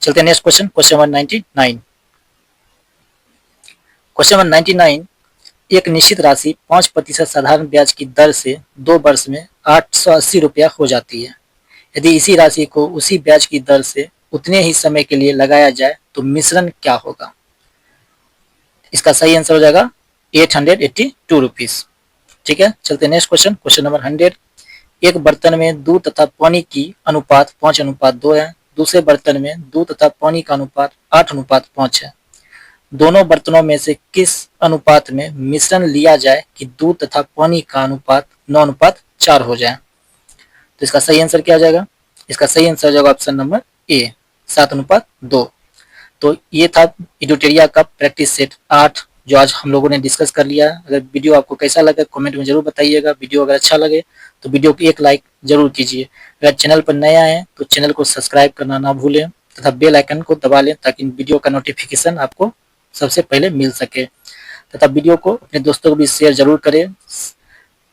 चलते हैं next question, question number 99। Question number 99, एक निश्चित राशि 5% साधारण ब्याज की दर से 2 वर्ष में 880 रुपया हो जाती है। यदि इसी राशि को उसी ब्याज की दर से उतने ही समय के लिए लगाया जाए तो मिश्रण क्या होगा? इसका सही आंसर हो जाएगा 882 रुपीज। ठीक है, चलते नेक्स्ट क्वेश्चन, क्वेश्चन नंबर 100। एक बर्तन में दूध तथा पानी की अनुपात 5:2 है, दूसरे बर्तन में दूध तथा पानी का अनुपात 8:5 है। दोनों बर्तनों में से किस अनुपात में मिश्रण लिया जाए कि दूध तथा पानी का अनुपात 9:4 हो जाए? तो इसका सही आंसर क्या हो जाएगा? इसका सही आंसर हो जाएगा ऑप्शन नंबर ए, 7:2। तो ये था इडोटेरिया का प्रैक्टिस सेट 8 जो आज हम लोगों ने डिस्कस कर लिया। अगर वीडियो आपको कैसा लगा कमेंट में जरूर बताइएगा। वीडियो अगर अच्छा लगे तो वीडियो को एक लाइक जरूर कीजिए। अगर चैनल पर नया है तो चैनल को सब्सक्राइब करना ना भूलें तथा बेल आइकन को दबा लें ताकि वीडियो का नोटिफिकेशन आपको सबसे पहले मिल सके, तथा वीडियो को अपने दोस्तों को भी शेयर जरूर करें।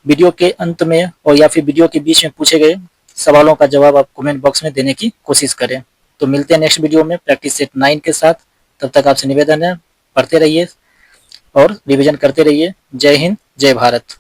वीडियो के अंत में और या फिर वीडियो के बीच में पूछे गए सवालों का जवाब आप कमेंट बॉक्स में देने की कोशिश करें। तो मिलते हैं नेक्स्ट वीडियो में प्रैक्टिस सेट 9 के साथ। तब तक आपसे निवेदन है, पढ़ते रहिए और रिवीजन करते रहिए। जय हिंद, जय भारत।